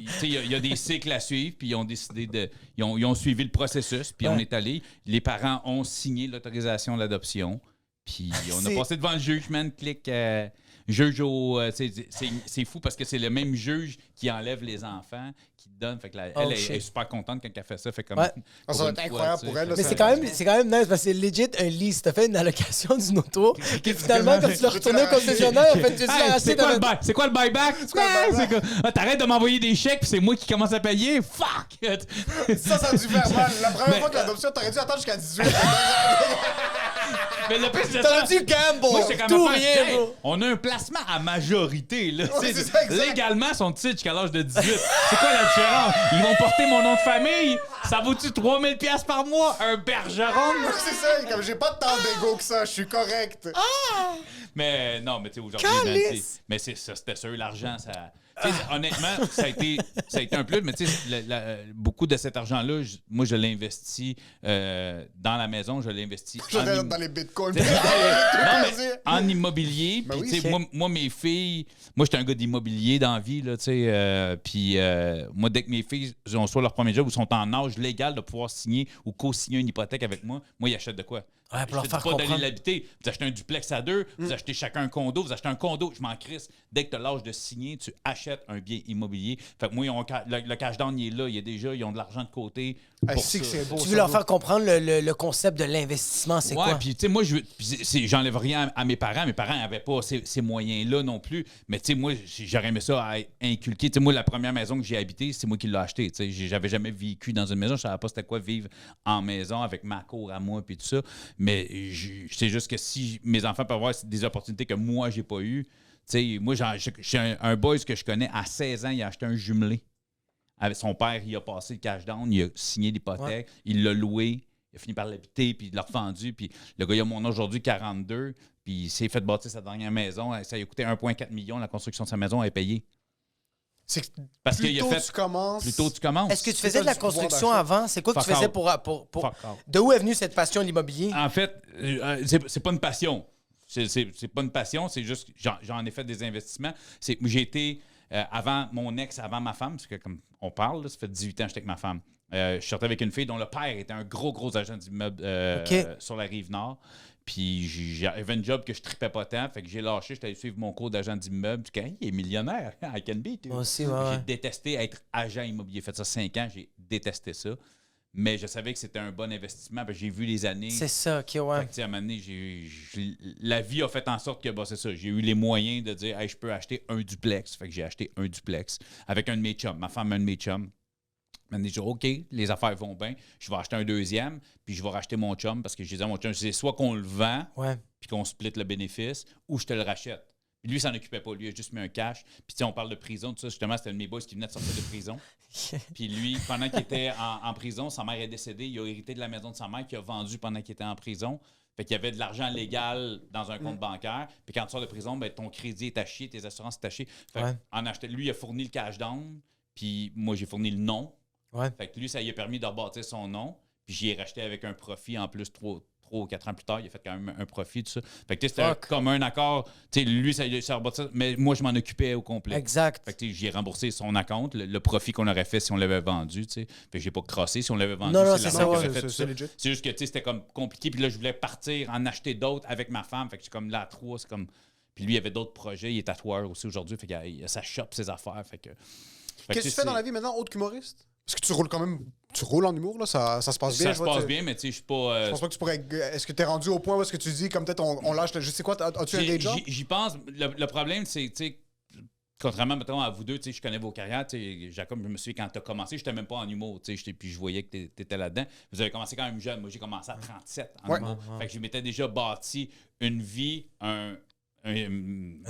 sais, il y a des cycles à suivre, puis ils ont décidé de. Ils ont suivi le processus, puis on est allé. Les parents ont signé l'autorisation d'adoption, puis on a C'est- passé devant le juge, man. Clic. Juge au. C'est fou parce que c'est le même juge qui enlève les enfants, qui donne. Fait que elle shit. est super contente quand elle fait ça. Fait comme. Ouais. pour Ça va une être fois, incroyable tu sais, pour elle, là, Mais ça- c'est quand même nice parce que c'est legit un lease. T'as fait une allocation d'une auto. Puis finalement, quand tu l'as retourné au concessionnaire, en fait, tu Hey, l'as c'est racheté quoi, dans c'est quoi le buyback? quoi le Ouais, c'est quoi? Ah, t'arrêtes de m'envoyer des chèques puis c'est moi qui commence à payer. Fuck! Ça a dû faire mal. La première Mais- fois que l'adoption, t'aurais dû attendre jusqu'à 18. Mais le pire, c'est T'aurais ça. dû gamble! Moi, j'étais comme Tout affaire, rien, hey, bro! on a un placement à majorité. Là, Ouais, tu sais, c'est ça, exact. légalement, son titre jusqu'à l'âge de 18. C'est quoi la différence? Ils vont porter mon nom de famille. Ça vaut-tu 3000 $ par mois? Un bergeron? C'est ça, comme j'ai pas tant d'ego que ça, je suis correct. Mais non, mais tu sais, aujourd'hui, man, Calice! tu sais, mais c'est ça, c'était sûr, l'argent, ça. Tu sais, honnêtement, ça a été un plus, mais tu sais, beaucoup de cet argent-là, moi, je l'ai investi dans la maison, je l'ai investi Je vais en dans les bitcoins. Non, mais plaisir. en immobilier. Ben Puis, oui, tu sais, c'est- moi, mes filles, moi, j'étais un gars d'immobilier dans la vie, là, tu sais. Puis, moi, dès que mes filles ont soit leur premier job ou sont en âge légal de pouvoir signer ou co-signer une hypothèque avec moi, ils achètent de quoi? Ouais, pour leur je te faire dis pas d'aller comprendre. l'habiter. Vous achetez un duplex à deux, vous achetez chacun un condo, vous achetez un condo. Je m'en crisse. Dès que tu as l'âge de signer, tu achètes un bien immobilier. Fait que moi, le cash down, il est là. Ils ont de l'argent de côté. Pour Si que ça. c'est beau. Tu ça, veux leur bro. faire comprendre le concept de l'investissement, c'est Ouais, quoi? puis tu sais, moi, j'enlève rien à mes parents. Mes parents n'avaient pas ces moyens-là non plus. Mais tu sais, moi, j'aurais aimé ça à inculquer. Tu sais, moi, la première maison que j'ai habitée, c'est moi qui l'ai achetée. Tu sais, j'avais jamais vécu dans une maison. Je savais pas c'était quoi vivre en maison avec ma cour à moi puis tout ça. Mais c'est juste que si mes enfants peuvent avoir des opportunités que moi, j'ai pas eues. Tu sais, moi, j'ai un boys que je connais, à 16 ans, il a acheté un jumelé. Avec son père, il a passé le cash down, il a signé l'hypothèque, il l'a loué, il a fini par l'habiter, puis il l'a revendu. Puis le gars, il a mon âge aujourd'hui, 42, puis il s'est fait bâtir sa dernière maison. Ça lui a coûté 1,4 million, la construction de sa maison, elle est payée. C'est que Parce plus qu'il a tôt fait- tu commences... Plus tôt tu commences. Est-ce que tu C'est faisais de ça, la du pouvoir construction d'achat. avant? C'est quoi que tu Fuck faisais out. pour... Fuck out. De où est venue cette passion de l'immobilier? En fait, c'est pas une passion. C'est pas une passion, c'est juste que j'en ai fait des investissements. J'ai été, avant mon ex, avant ma femme, parce que comme on parle, là, ça fait 18 ans que j'étais avec ma femme. Je sortais avec une fille dont le père était un gros agent d'immeuble sur la Rive-Nord. Puis j'avais une job que je tripais pas tant, fait que j'ai lâché, j'étais allé suivre mon cours d'agent d'immeuble. Puis quand il est millionnaire, I can be. Moi aussi, ouais. J'ai détesté être agent immobilier. J'ai fait ça 5 ans, j'ai détesté ça. Mais je savais que c'était un bon investissement, parce que j'ai vu les années. C'est ça, OK, Fait ouais. que, tu sais, à un moment donné, la vie a fait en sorte que c'est ça. J'ai eu les moyens de dire hey, je peux acheter un duplex. Fait que j'ai acheté un duplex avec un de mes chums. Ma femme, un de mes chums. À un moment donné, j'ai dit OK, les affaires vont bien. Je vais acheter un deuxième, puis je vais racheter mon chum parce que je disais à mon chum, c'est soit qu'on le vend, Ouais. puis qu'on split le bénéfice, ou je te le rachète. Puis lui, il s'en occupait pas. Lui, il a juste mis un cash. Puis tu sais, on parle de prison, tout ça. Justement, c'était un de mes boys qui venait de sortir de prison. Puis lui, pendant qu'il était en prison, sa mère est décédée. Il a hérité de la maison de sa mère qu'il a vendue pendant qu'il était en prison. Fait qu'il y avait de l'argent légal dans un compte bancaire. Puis quand tu sors de prison, ben, ton crédit est taché, tes assurances sont tachées. Fait Ouais. en achetant, lui, il a fourni le cash down. Puis moi, j'ai fourni le nom. Ouais. Fait que lui, ça lui a permis de rebâtir son nom. Puis j'y ai racheté avec un profit en plus 3 ou 4 ans plus tard. Il a fait quand même un profit, tout ça. Fait que tu sais, c'était un commun accord. Tu sais, lui, ça a rebâti ça. Mais moi, je m'en occupais au complet. Exact. Fait que tu sais, j'ai remboursé son account, le profit qu'on aurait fait si on l'avait vendu, tu sais. Fait que j'ai pas crossé si on l'avait vendu. Non, c'est c'est la ça, banque qui ouais. aurait fait tout ça. C'est legit. C'est juste que, tu sais, c'était comme compliqué. Puis là, je voulais partir, en acheter d'autres avec ma femme. Fait que c'est comme là, à 3, c'est comme... Puis lui, il avait d'autres projets. Il est tatoueur aussi aujourd'hui. Fait qu'il a sa shop, ses affaires. Fait que... Qu'est-ce que tu fais dans la vie maintenant, autre qu'humoriste? Parce que tu roules quand même... Tu roules en humour, là? Ça se passe bien. Ça je se vois, passe tu- bien, mais tu sais, je suis pas... Je pense pas que tu pourrais... Est-ce que t'es rendu au point où est-ce que tu dis, comme peut-être on lâche... Je sais quoi, as-tu un day job? J'y pense. Le problème, c'est, tu sais, contrairement, mettons, à vous deux, tu sais, je connais vos carrières. Tu sais, Jacob, je me souviens quand tu as commencé, je n'étais même pas en humour, tu sais, puis je voyais que tu étais là-dedans. Vous avez commencé quand même jeune. Moi, j'ai commencé à 37 en Ouais. humour. Fait que je m'étais déjà bâti une vie, un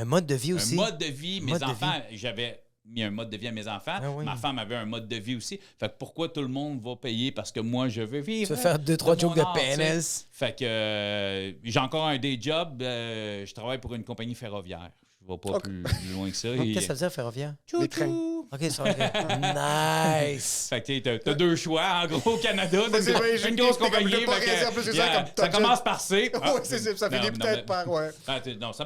mode de vie aussi. mode de vie. Mes Mode de enfants, j'avais mis un mode de vie à mes enfants. Ah oui. Ma femme avait un mode de vie aussi. Fait que pourquoi tout le monde va payer parce que moi, je veux vivre? Tu veux faire 2-3 mon jokes de art, tu sais. pénis. Fait que j'ai encore un day job. Je travaille pour une compagnie ferroviaire. Je vais pas plus loin que ça. Et- Qu'est-ce que ça veut dire, ferroviaire? Les trains. OK, ça va. Nice. Fait que t'as deux choix, en gros, au Canada. Ouais, c'est vrai, j'ai une une grosse grosse compagnie. compagnie, fait que, en plus, c'est ça, yeah, comme ça t'as commence par C. Ouais, ça finit peut-être par... Ouais. Non, ça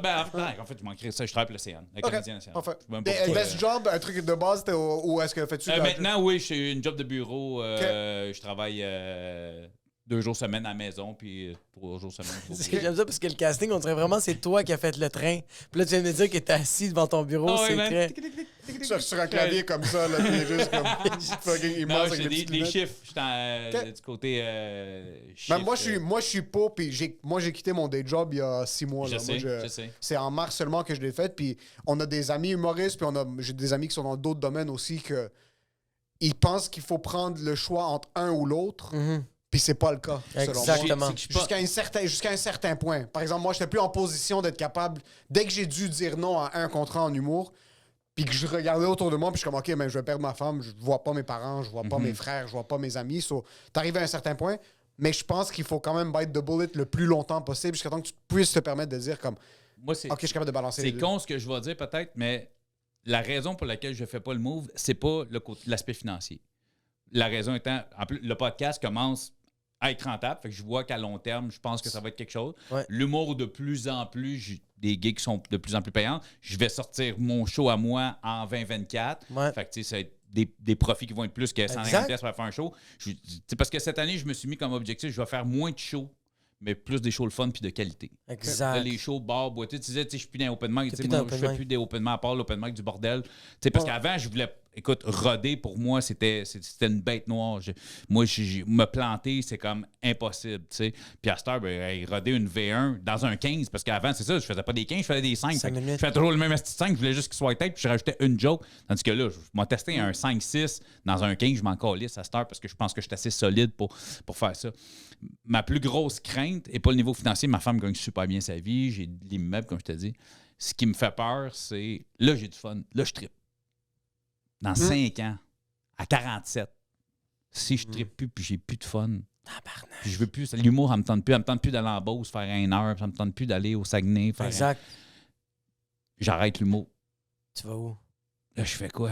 en fait, je manquerais ça. Je travaille pour l'Océan, la OK, Canadienne Océan. parfait. Je sais même pas Des pourquoi, best job, un truc de base, ou est-ce que fais-tu... maintenant, oui, j'ai une job de bureau. Je travaille 2 jours semaine à la maison, puis 3 jours semaine. J'aime ça parce que le casting, on dirait vraiment c'est toi qui as fait le train. Puis là, tu viens de me dire que t'es assis devant ton bureau. Ah ouais, c'est man. très... Sur un clavier comme ça, là, puis juste comme fucking Non, immense avec j'ai des des petites lunettes. chiffres. Je suis du côté Ben, chiffres. moi, je suis pas, puis j'ai quitté mon day job il y a 6 mois. Je là. sais, Moi, je sais. C'est en mars seulement que je l'ai fait, puis on a des amis humoristes, puis j'ai des amis qui sont dans d'autres domaines aussi, que ils pensent qu'il faut prendre le choix entre un ou l'autre, puis c'est pas le cas, selon moi. Exactement. C'est que je suis pas- Jusqu'à un certain point. Par exemple, moi, j'étais plus en position d'être capable, dès que j'ai dû dire non à un contrat en humour, puis que je regardais autour de moi, puis je suis comme, OK, mais je vais perdre ma femme, je vois pas mes parents, je vois pas mes frères, je vois pas mes amis. So, t'arrives à un certain point, mais je pense qu'il faut quand même bite the bullet le plus longtemps possible jusqu'à temps que tu puisses te permettre de dire comme, Moi, c'est OK, je suis capable de balancer les c'est deux. con ce que je vais dire peut-être, mais la raison pour laquelle je fais pas le move, c'est pas l'aspect financier. La raison étant, en plus, le podcast commence à être rentable, fait que je vois qu'à long terme, je pense que ça va être quelque chose. Ouais. L'humour, de plus en plus, j'ai des gigs qui sont de plus en plus payants. Je vais sortir mon show à moi en 2024. Ouais. Fait que, tu sais, ça va être des profits qui vont être plus que 150$ pour faire un show. Tu sais, parce que cette année, je me suis mis comme objectif, je vais faire moins de shows, mais plus des shows le fun puis de qualité. Exact. Là, les shows, bars, boîtiers, tu disais, tu sais, je suis plus dans les open mic. T'es Tu sais, plus dans moi, je l'open fais mic. plus des open mic à part l'open mic du bordel. Tu sais, parce Ouais. qu'avant, je voulais, écoute, roder pour moi, c'était une bête noire. Me planter, c'est comme impossible, tu sais. Puis à cette heure, ben, roder une V1 dans un 15, parce qu'avant, c'est ça, je faisais pas des 15, je faisais des 5. Cinq minutes. Je faisais toujours le même esti de 5, je voulais juste qu'il soit tête, puis je rajoutais une joke. Tandis que là, je m'ai testé un 5-6 dans un 15, je m'en calisse à cette heure parce que je pense que je suis assez solide pour faire ça. Ma plus grosse crainte n'est pas le niveau financier. Ma femme gagne super bien sa vie. J'ai de l'immeuble, comme je te dis. Ce qui me fait peur, c'est... Là, j'ai du fun. Là, je trippe. Dans 5 ans, à 47, si je trippe plus puis j'ai plus de fun, puis je veux plus... L'humour, ça me tente plus. Ça me tente plus d'aller en Beauce faire 1 heure. Ça me tente plus d'aller au Saguenay faire... Exact. J'arrête l'humour. Tu vas où? Là, je fais quoi?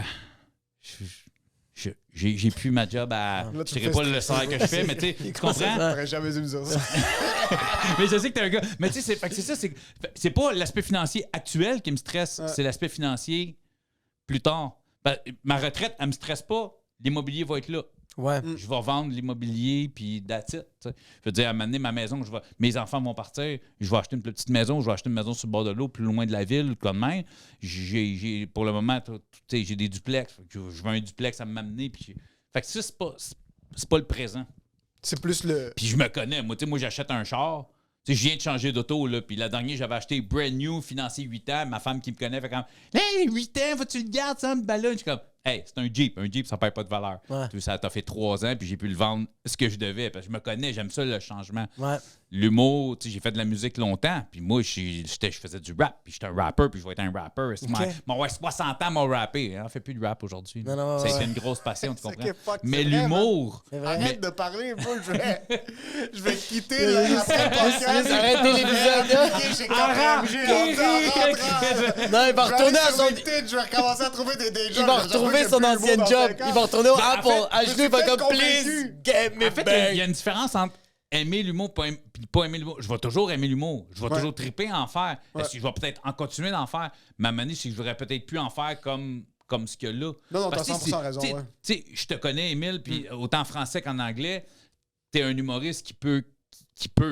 J'ai plus ma job à... Là, Je tu dirais fais pas le stresser, salaire que je fais, mais tu sais, tu comprends? J'aurais jamais dû me dire ça. Mais je sais que t'es un gars. Mais tu sais, c'est ça, c'est pas l'aspect financier actuel qui me stresse, c'est l'aspect financier plus tard. Ben, ma retraite, elle me stresse pas. L'immobilier va être là. Ouais. Je vais vendre l'immobilier, puis that's it. Tu sais. Je veux dire, à un moment donné, ma maison, mes enfants vont partir, je vais acheter une plus petite maison, je vais acheter une maison sur le bord de l'eau, plus loin de la ville, comme même. Pour le moment, tu sais, j'ai des duplex. Je veux un duplex à m'amener. Fait que ça, c'est pas le présent. C'est plus le. Puis je me connais. Moi, tu sais, moi j'achète un char. Tu sais, je viens de changer d'auto, là. Puis la dernière, j'avais acheté brand new, financé 8 ans. Ma femme qui me connaît fait comme Hey, 8 ans, faut-tu le gardes, ça, me ballonne? Je suis comme Hey, c'est un Jeep. Un Jeep, ça perd pas de valeur. Ouais. Tu sais, ça t'a fait 3 ans, puis j'ai pu le vendre ce que je devais. Parce que je me connais, j'aime ça, le changement. Ouais. L'humour, tu sais, j'ai fait de la musique longtemps. Puis moi, je faisais du rap. Puis j'étais un rapper, puis je vais être un rapper. Mon ouais, 60 ans, mon rappé. Hein, on fait plus de rap aujourd'hui. Non, non, Ça a ouais. été une grosse passion, tu C'est comprends? que fuck, Mais c'est vrai, l'humour. C'est vrai. Arrête de parler un peu, je vais quitter le après le podcast. Arrêtez l'épisode, là. Ok, j'ai compris. Non, il va retourner à son... Je vais recommencer à trouver des Il va retrouver son ancien job. Il va retourner au Apple. À genoux, il va comme Please, get me En fait, il y a back. une différence entre aimer l'humour et pas aimer l'humour. Je vais toujours aimer l'humour. Je vais toujours triper en faire. Est-ce que je vais peut-être en continuer d'en faire? Ma manie, c'est que je voudrais peut-être plus en faire comme ce qu'il y a là. Non, Parce t'as que, 100% raison, tu sais, ouais. tu sais, je te connais, Émile, puis autant en français qu'en anglais, t'es un humoriste qui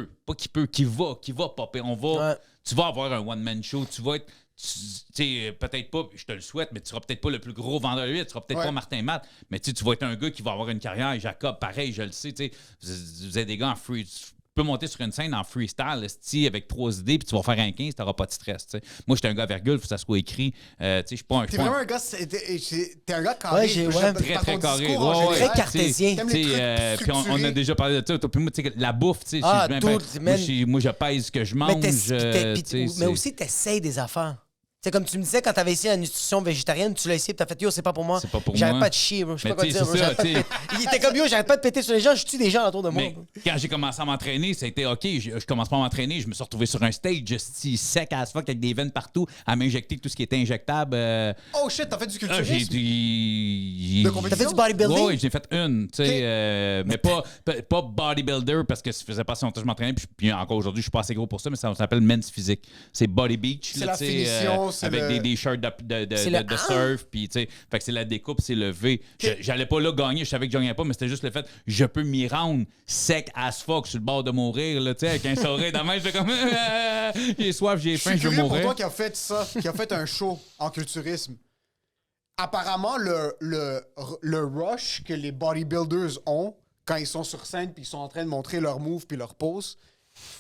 va popper. Ouais. Tu vas avoir un one-man show. Tu vas être... Tu sais, peut-être pas, je te le souhaite, mais tu seras peut-être pas le plus gros vendeur de huit, tu seras peut-être pas Martin Matt, mais tu vas être un gars qui va avoir une carrière. Et Jacob, pareil, je le sais, tu sais, vous êtes des gars en free. Tu peux monter sur une scène en freestyle, esti, avec 3 idées, puis tu vas faire un 15, tu n'auras pas de stress. T'sais. Moi, j'étais un gars virgule, il faut que ça soit écrit. Je suis pas un T'es vraiment un gars, t'es un gars carré. Ouais, j'ai- ouais. Très, très carré. Très cartésien. T'aimes les trucs Puis on a structurés. déjà parlé de ça. Puis moi, tu sais, la bouffe, tu sais, Ah, je- dude, man. moi, je pèse ce que je mange. Mais, tu sais, mais aussi, t'essayes des affaires. C'est comme tu me disais quand t'avais essayé la nutrition végétarienne, tu l'as essayé, t'as fait yo, c'est pas pour moi. C'est pas pour J'arrête moi. pas de chier, bro. Je sais Mais pas quoi tu sais, dire. Bro. c'est ça, J'arrête pas de tu sais. péter. Il était comme yo, j'arrête pas de péter sur les gens, je tue des gens autour de moi. Mais bro. quand j'ai commencé à m'entraîner, c'était OK, je commence pas à m'entraîner, je me suis retrouvé sur un stage sec as fuck avec des veines partout à m'injecter tout ce qui était injectable. Oh shit, t'as fait du Ah, j'ai culturisme? De compétition? T'as fait du bodybuilding? Oui, j'en ai fait une, tu sais, mais pas bodybuilder parce que ça faisait pas si longtemps que je m'entraînais, puis encore aujourd'hui, je suis pas assez gros pour ça, mais ça s'appelle men's physique. C'est body beach, C'est là, la tu sais, finition, c'est avec le- des shirts de surf, puis tu sais, fait que c'est la découpe, c'est le V. J'allais pas là gagner, je savais que je gagnais pas, mais c'était juste le fait, je peux m'y rendre sec as fuck sur le bord de mourir, là, tu sais, avec un sourire dans la main, je fais comme, j'ai soif, j'ai Je faim, suis je veux curieux pour mourir. toi qui a fait ça, qui a fait un show en culturisme. Apparemment, le rush que les bodybuilders ont quand ils sont sur scène puis ils sont en train de montrer leur move puis leur pose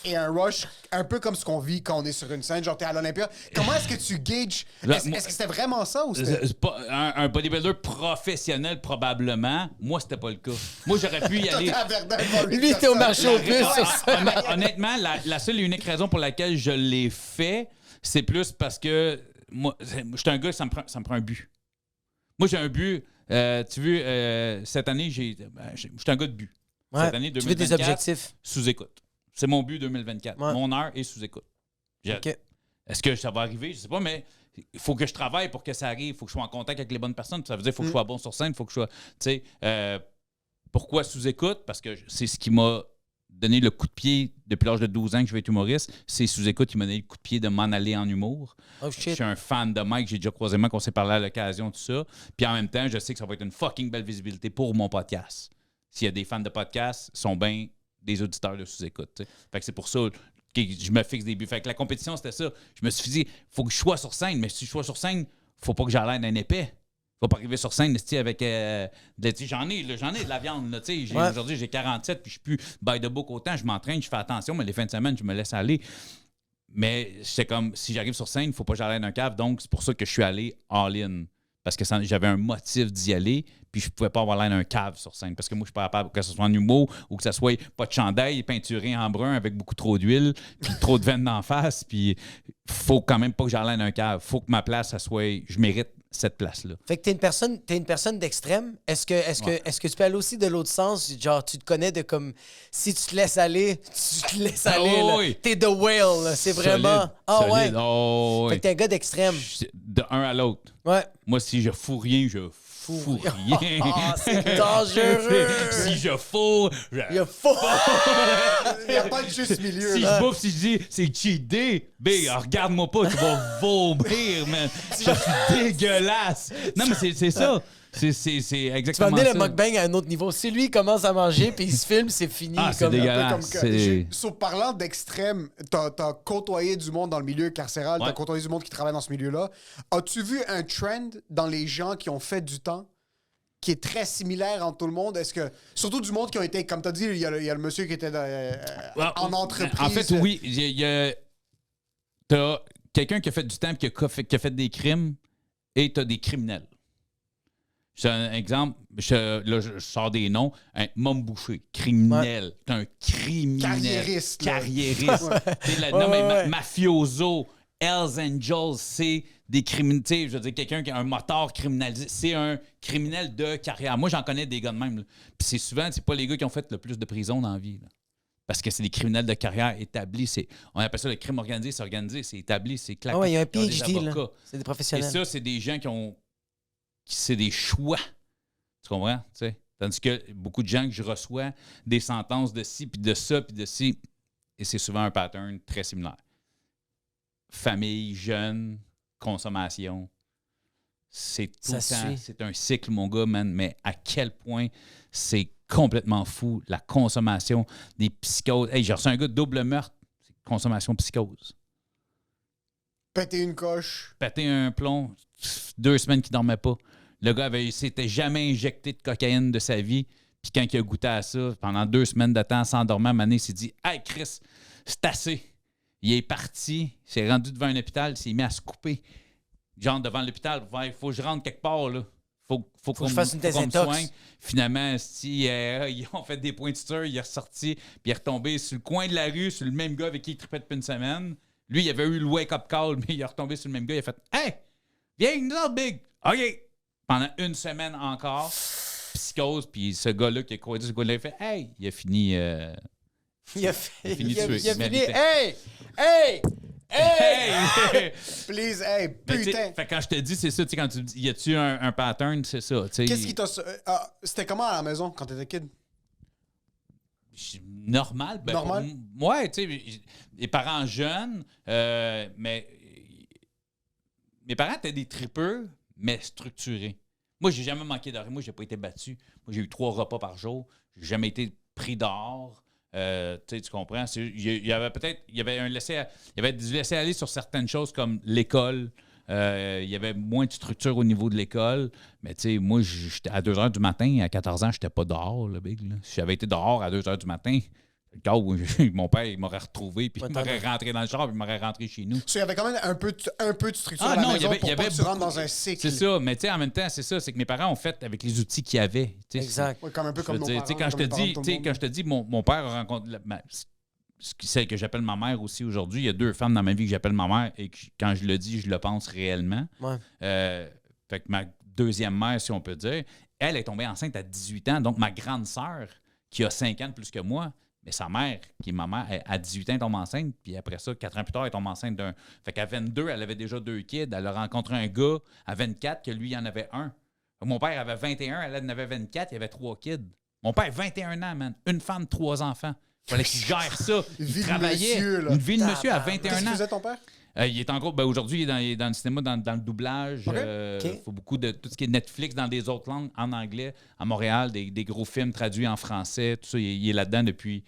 est un rush un peu comme ce qu'on vit quand on est sur une scène, genre t'es à l'Olympia. Comment est-ce que tu gages? Là, Est-ce moi- que c'était vraiment ça ou c'était... C'est pas un bodybuilder professionnel, probablement. Moi, c'était pas le cas. Moi, j'aurais pu y aller. À Verdun, pas Lui, t'es au marché aux puces sur ça. Honnêtement, la seule et unique raison pour laquelle je l'ai fait, c'est plus parce que moi, je suis un gars, ça me prend un but. Moi, j'ai un but. Tu vois, cette année, je suis un gars de but. Ouais. Cette année, Tu veux des 2024, objectifs. sous-écoute. C'est mon but 2024. Ouais. Mon heure est sous-écoute. OK. Est-ce que ça va arriver? Je sais pas, mais il faut que je travaille pour que ça arrive. Il faut que je sois en contact avec les bonnes personnes. Ça veut dire qu'il faut que je sois bon sur scène. Il faut que je sois. Tu sais, pourquoi sous-écoute? Parce que c'est ce qui m'a donné le coup de pied depuis l'âge de 12 ans que je vais être humoriste. C'est sous-écoute qui m'a donné le coup de pied de m'en aller en humour. Oh Je shit. suis un fan de Mike. J'ai déjà croisé Mike, on s'est parlé à l'occasion, tout ça. Puis en même temps, je sais que ça va être une fucking belle visibilité pour mon podcast. S'il y a des fans de podcast, ils sont bien des auditeurs de sous-écoute. T'sais. Fait que c'est pour ça que je me fixe des buts. Fait que la compétition, c'était ça. Je me suis dit, faut que je sois sur scène, mais si je sois sur scène, faut pas que j'aille l'air d'un épais. Faut pas arriver sur scène avec j'en ai de la viande. Là, aujourd'hui, j'ai 47 puis je suis plus by the book autant. Je m'entraîne, je fais attention, mais les fins de semaine, je me laisse aller. Mais c'est comme, si j'arrive sur scène, il faut pas que j'aille d'un cave. Donc, c'est pour ça que je suis allé all-in. Parce que j'avais un motif d'y aller, puis je pouvais pas avoir l'air d'un cave sur scène. Parce que moi, je suis pas capable que ce soit en humour ou que ce soit pas de chandail, peinturé en brun avec beaucoup trop d'huile, puis trop de veines d'en face. Puis faut quand même pas que j'aille l'air d'un cave. Faut que ma place, ça soit. Je mérite cette place-là. Fait que t'es une personne d'extrême. Est-ce que tu peux aller aussi de l'autre sens? Genre, tu te connais de comme si tu te laisses aller, tu te laisses aller. Là. Oui. T'es the whale. Là. C'est vraiment. Solide. Ouais. Oh, Fait que t'es un gars d'extrême. De un à l'autre. Ouais. Moi, si je fous rien, je fous rien. Ah, c'est dangereux. Si je fous, Il faut. Il n'y a pas de juste milieu. si là. je bouffe, si je dis c'est cheat day, big, regarde-moi pas, tu vas vomir, man. Je suis dégueulasse. Non, mais c'est ça. C'est Tu vas exactement amener ça. le mukbang à un autre niveau. Si lui il commence à manger puis il se filme, c'est fini. Ah, c'est comme dégueulasse. Comme C'est- sur parlant d'extrême, t'as côtoyé du monde dans le milieu carcéral, Ouais. t'as côtoyé du monde qui travaille dans ce milieu-là. As-tu vu un trend dans les gens qui ont fait du temps qui est très similaire entre tout le monde? Est-ce que, surtout du monde qui ont été, comme t'as dit, il y a le monsieur qui était en entreprise. En fait, oui. T'as quelqu'un qui a fait du temps et qui a fait des crimes et t'as des criminels. C'est un exemple, je sors des noms. Un Mom Boucher, criminel. T'es un criminel. Carriériste, là. Carriériste. Non, mais mafioso, Hells Angels, c'est des criminels. Je veux dire, quelqu'un qui a un moteur criminalisé. C'est un criminel de carrière. Moi, j'en connais des gars de même. Là. Puis c'est souvent, c'est pas les gars qui ont fait le plus de prison dans la vie. Là. Parce que c'est des criminels de carrière établis. On appelle ça le crime organisé, c'est établi, c'est clair. Ah ouais, il y a un Ils ont des PhD, là. avocats. C'est des Et professionnels. ça, c'est des gens c'est des choix. Tu comprends? T'sais? Tandis que beaucoup de gens que je reçois des sentences de ci, puis de ça, puis de ci, et c'est souvent un pattern très similaire. Famille, jeunes, consommation. C'est tout Ça le temps. suit. C'est un cycle, mon gars, man. Mais à quel point c'est complètement fou, la consommation, des psychoses. Hey, j'ai reçu un gars de double meurtre. C'est consommation psychose. Péter une coche. Péter un plomb, 2 semaines qu'il dormait pas. Le gars s'était jamais injecté de cocaïne de sa vie. Puis quand il a goûté à ça, pendant 2 semaines de temps, sans dormir, à un moment donné, il s'est dit « Hey, Chris, c'est assez. » Il est parti, il s'est rendu devant un hôpital, il s'est mis à se couper. Genre devant l'hôpital, il faut que je rentre quelque part, là. Faut que je fasse une désintox. Finalement, ils ont fait des points de suture, il est ressorti, puis il est retombé sur le coin de la rue, sur le même gars avec qui il tripait depuis une semaine. Lui, il avait eu le wake-up call, mais il est retombé sur le même gars, il a fait « Hey, viens, nous autres, big! OK! » Pendant 1 semaine encore, psychose, puis ce gars-là qui a croisé ce gars-là, il a fait « Hey! » Il a fini... Il a fini de tuer. il a Il fini. méritait. Hey! Hey! Hey! Hey! Please, hey, Mais t'sais, putain. fait que quand je te dis, c'est ça, tu sais, quand tu dis, y a-tu un pattern, c'est ça. Qu'est-ce qui t'a. C'était comment à la maison quand t'étais kid? Normal. Ben, Normal? Ouais, tu sais, les parents jeunes, mais mes parents étaient des tripeux, mais structurés. Moi, j'ai jamais manqué d'arrêt. Moi, j'ai pas été battu. Moi, j'ai eu 3 repas par jour. J'ai jamais été pris dehors. Tu comprends? Il y avait du laisser-aller sur certaines choses comme l'école. Il y avait moins de structure au niveau de l'école. Mais tu sais, moi, j'étais à 2 h du matin, à 14 ans, j'étais pas dehors, le big. Là. Si j'avais été dehors à 2 h du matin, le cas où mon père il m'aurait retrouvé, puis il m'aurait rentré dans le char, puis il m'aurait rentré chez nous. Il y avait quand même un peu de structure Ah, à la non, maison il y avait pour pas que tu rentres dans un cycle. C'est ça, mais tu sais, en même temps, c'est ça, c'est que mes parents ont fait avec les outils qu'ils avaient. tu sais. Exact. Ouais, comme un peu Je comme veux nos dire, parents, tu sais, quand je comme te les parents de dis, tout le tu sais, monde. quand je te dis, mon père a rencontré celle que j'appelle ma mère aussi aujourd'hui. Il y a 2 femmes dans ma vie que j'appelle ma mère et que quand je le dis, je le pense réellement. Ouais. Fait que ma deuxième mère, si on peut dire, elle est tombée enceinte à 18 ans. Donc, ma grande sœur, qui a 5 ans de plus que moi, mais sa mère, qui est ma mère, à 18 ans, elle tombe enceinte. Puis après ça, 4 ans plus tard, elle tombe enceinte d'un. Fait qu'à 22, elle avait déjà 2 kids. Elle a rencontré un gars à 24 que lui, il en avait un. Mon père avait 21, elle en avait 24, il y avait 3 kids. Mon père, 21 ans, man. Une femme, 3 enfants. Fallait qu'il gère ça. Une vie Il de travaillait. monsieur, là. Une vie de monsieur à Qu'est-ce 21 qu'il ans. faisait ton père? Il est encore. Aujourd'hui, il est dans le cinéma, dans le doublage. OK. OK. Faut beaucoup de tout ce qui est Netflix dans des autres langues, en anglais, à Montréal, des gros films traduits en français. Tout ça, il est là-dedans depuis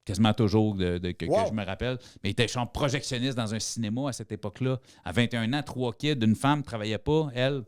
quasiment toujours que Wow. je me rappelle. Mais il était genre projectionniste dans un cinéma à cette époque-là. À 21 ans, 3 kids, une femme ne travaillait pas, elle.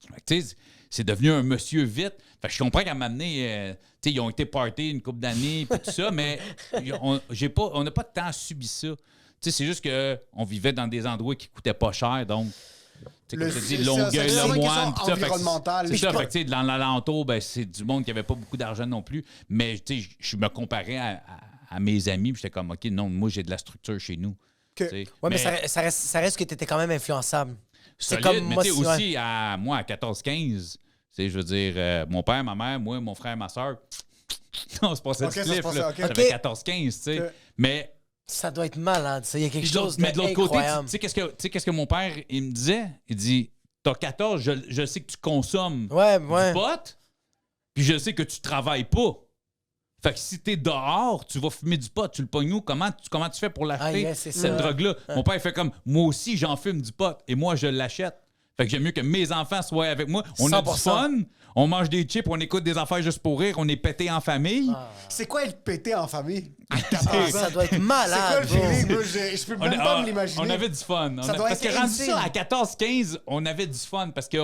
Fait que, tu sais, c'est devenu un monsieur vite. Fait que je comprends qu'à m'amener, tu sais, ils ont été party une couple d'années, puis tout ça, mais on n'a pas tant subi ça. Tu sais, c'est juste qu'on vivait dans des endroits qui coûtaient pas cher, donc. Tu sais, comme je te dis, Longueuil, c'est vraiment Le une Moine, question tout ça. Fait que environnementale. C'est ça, fait que, tu sais, dans l'alentour, ben, c'est du monde qui avait pas beaucoup d'argent non plus. Mais, tu sais, je me comparais à mes amis, puis j'étais comme, OK, non, moi, j'ai de la structure chez nous. Que- Tu sais. Ouais, mais ça reste que t'étais quand même influençable. C'est Solide, comme mais moi, tu sais, c'est- aussi, moi, à 14-15, tu sais, je veux dire, mon père, ma mère, moi, mon frère, ma soeur, on se passait Ok, du ça se cliff, passait, là. ok. J'avais Ok. 14-15, tu sais. Ok. Mais, Ça doit être malade, ça. Il y a quelque chose mais de l'autre côté, tu incroyable. sais, qu'est-ce que mon père, il me disait? Il dit, t'as 14, je sais que tu consommes Ouais. du pot, puis je sais que tu travailles pas. Fait que si t'es dehors, tu vas fumer du pot, tu le pognes où? Comment tu fais pour l'acheter, Ah, yes, c'est cette ça. drogue-là? Mon père, il fait comme, moi aussi, j'en fume du pot, et moi, je l'achète. Fait que j'aime mieux que mes enfants soient avec moi. On a du 100%. fun, on mange des chips, on écoute des affaires juste pour rire, on est pété en famille. C'est quoi être pété en famille? Ah, ça doit être malade. C'est quoi le bro. feeling? Moi, je peux même pas me l'imaginer. On avait du fun. Ça doit Parce être que rendu insane. ça, à 14-15, on avait du fun parce que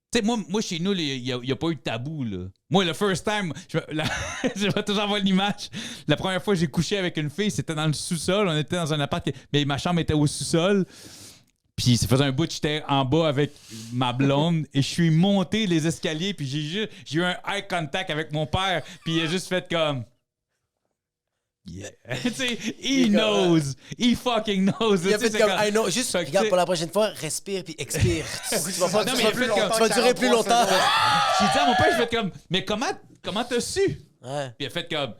tu sais, moi, chez nous, il n'y a pas eu de tabou. Là. Moi, le first time, je vais toujours avoir l'image. La première fois que j'ai couché avec une fille, c'était dans le sous-sol. On était dans un appart, mais ma chambre était au sous-sol. Puis ça faisait un bout que j'étais en bas avec ma blonde et je suis monté les escaliers puis j'ai eu un eye contact avec mon père puis il a juste fait comme yeah. Tu sais, he knows. He fucking knows. Il a Tu sais, fait c'est comme, I know. Juste, Fait que, regarde, tu sais- pour la prochaine fois, respire puis expire. Tu vas pas- Non, tu mais vas il a fait plus comme- longtemps, tu vas durer plus longtemps. J'ai dit à mon père, je fais comme, mais comment t'as su? Ouais. Puis il a fait comme,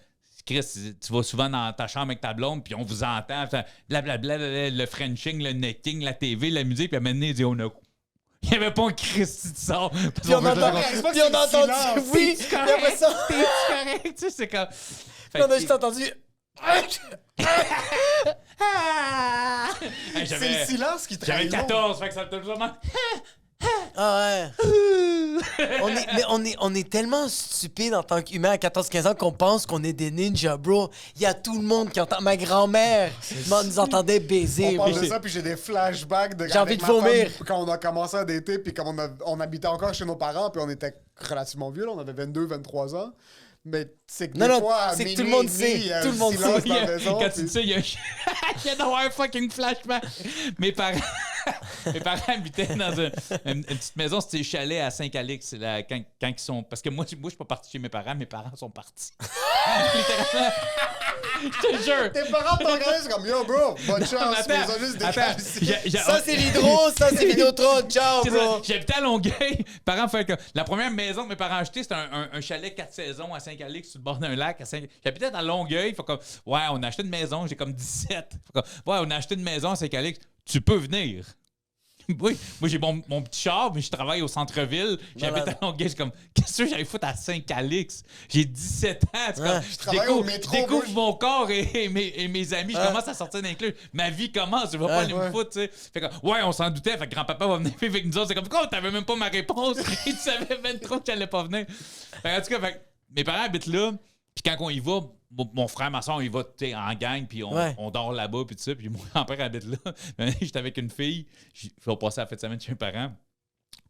Chris, tu vas souvent dans ta chambre avec ta blonde, puis on vous entend, blablabla, le Frenching, le necking, la TV, la musique, puis à un moment donné, il dit, on a. Il n'y avait pas un Christy de sort. Puis on entend, c'est pas que puis on c'est a le entendu, silence. oui. C'est Puis après ça, correct, tu sais, c'est comme. Fait on a que- juste entendu. Hey, C'est le silence qui trahit J'avais le monde. 14, fait que ça me vraiment. Ah ouais. on est tellement stupide en tant qu'humain à 14-15 ans qu'on pense qu'on est des ninjas, bro. Il y a tout le monde qui entend. Ma grand-mère nous entendait baiser. On parle bro. de ça, puis j'ai des flashbacks de J'ai envie avec de ma vomir. femme, quand on a commencé à dater, puis quand on habitait encore chez nos parents, puis on était relativement vieux, là, on avait 22, 23 ans. Mais c'est que Non, des non, fois, à c'est que minuit tout le monde et demi, sait, il y a tout un le monde silence sait. dans la maison, Quand puis- tu dis ça, il y a d'avoir un fucking flashback. Mes parents habitaient dans une petite maison, c'était chalet à Saint-Calix. Quand ils sont. Parce que moi, je suis pas parti chez mes parents sont partis. Littéralement. Je te jure. Tes parents t'ont regardé, c'est comme yo, bro, bonne chance, mais ils ont juste attends, décalé. Ça, c'est l'hydro, ça, c'est Vidéotron. Ciao, C'est ça. bro. J'habitais à Longueuil. Mes parents faisaient que la première maison que mes parents achetaient, c'était un chalet 4 saisons à Saint-Calix, sur le bord d'un lac. J'habitais dans Longueuil. Fait comme, ouais, on a acheté une maison. J'ai comme 17. Fait comme, ouais, on a acheté une maison à Saint-Calix. Tu peux venir. Oui, moi j'ai mon petit char, mais je travaille au centre-ville. J'habite à Longueuil. Je suis comme, qu'est-ce que j'allais foutre à Saint-Calix? J'ai 17 ans. C'est comme, je travaille au découvre, métro, je découvre moi, mon corps et mes amis. Je commence à sortir d'un club. Ma vie commence. Je vais pas aller me foutre, tu sais. Fait que, ouais, on s'en doutait. Fait que grand-papa va venir avec nous autres. C'est comme, quoi, t'avais même pas ma réponse. Tu savais même trop que j'allais pas venir. Fait que, en tout cas, fait que, mes parents habitent là. Puis quand on y va, mon frère, ma soeur, on y va en gang, puis on dort là-bas, puis tout ça. Puis mon grand-père habite là. J'étais avec une fille. Je vais passer la fête de semaine chez mes parents.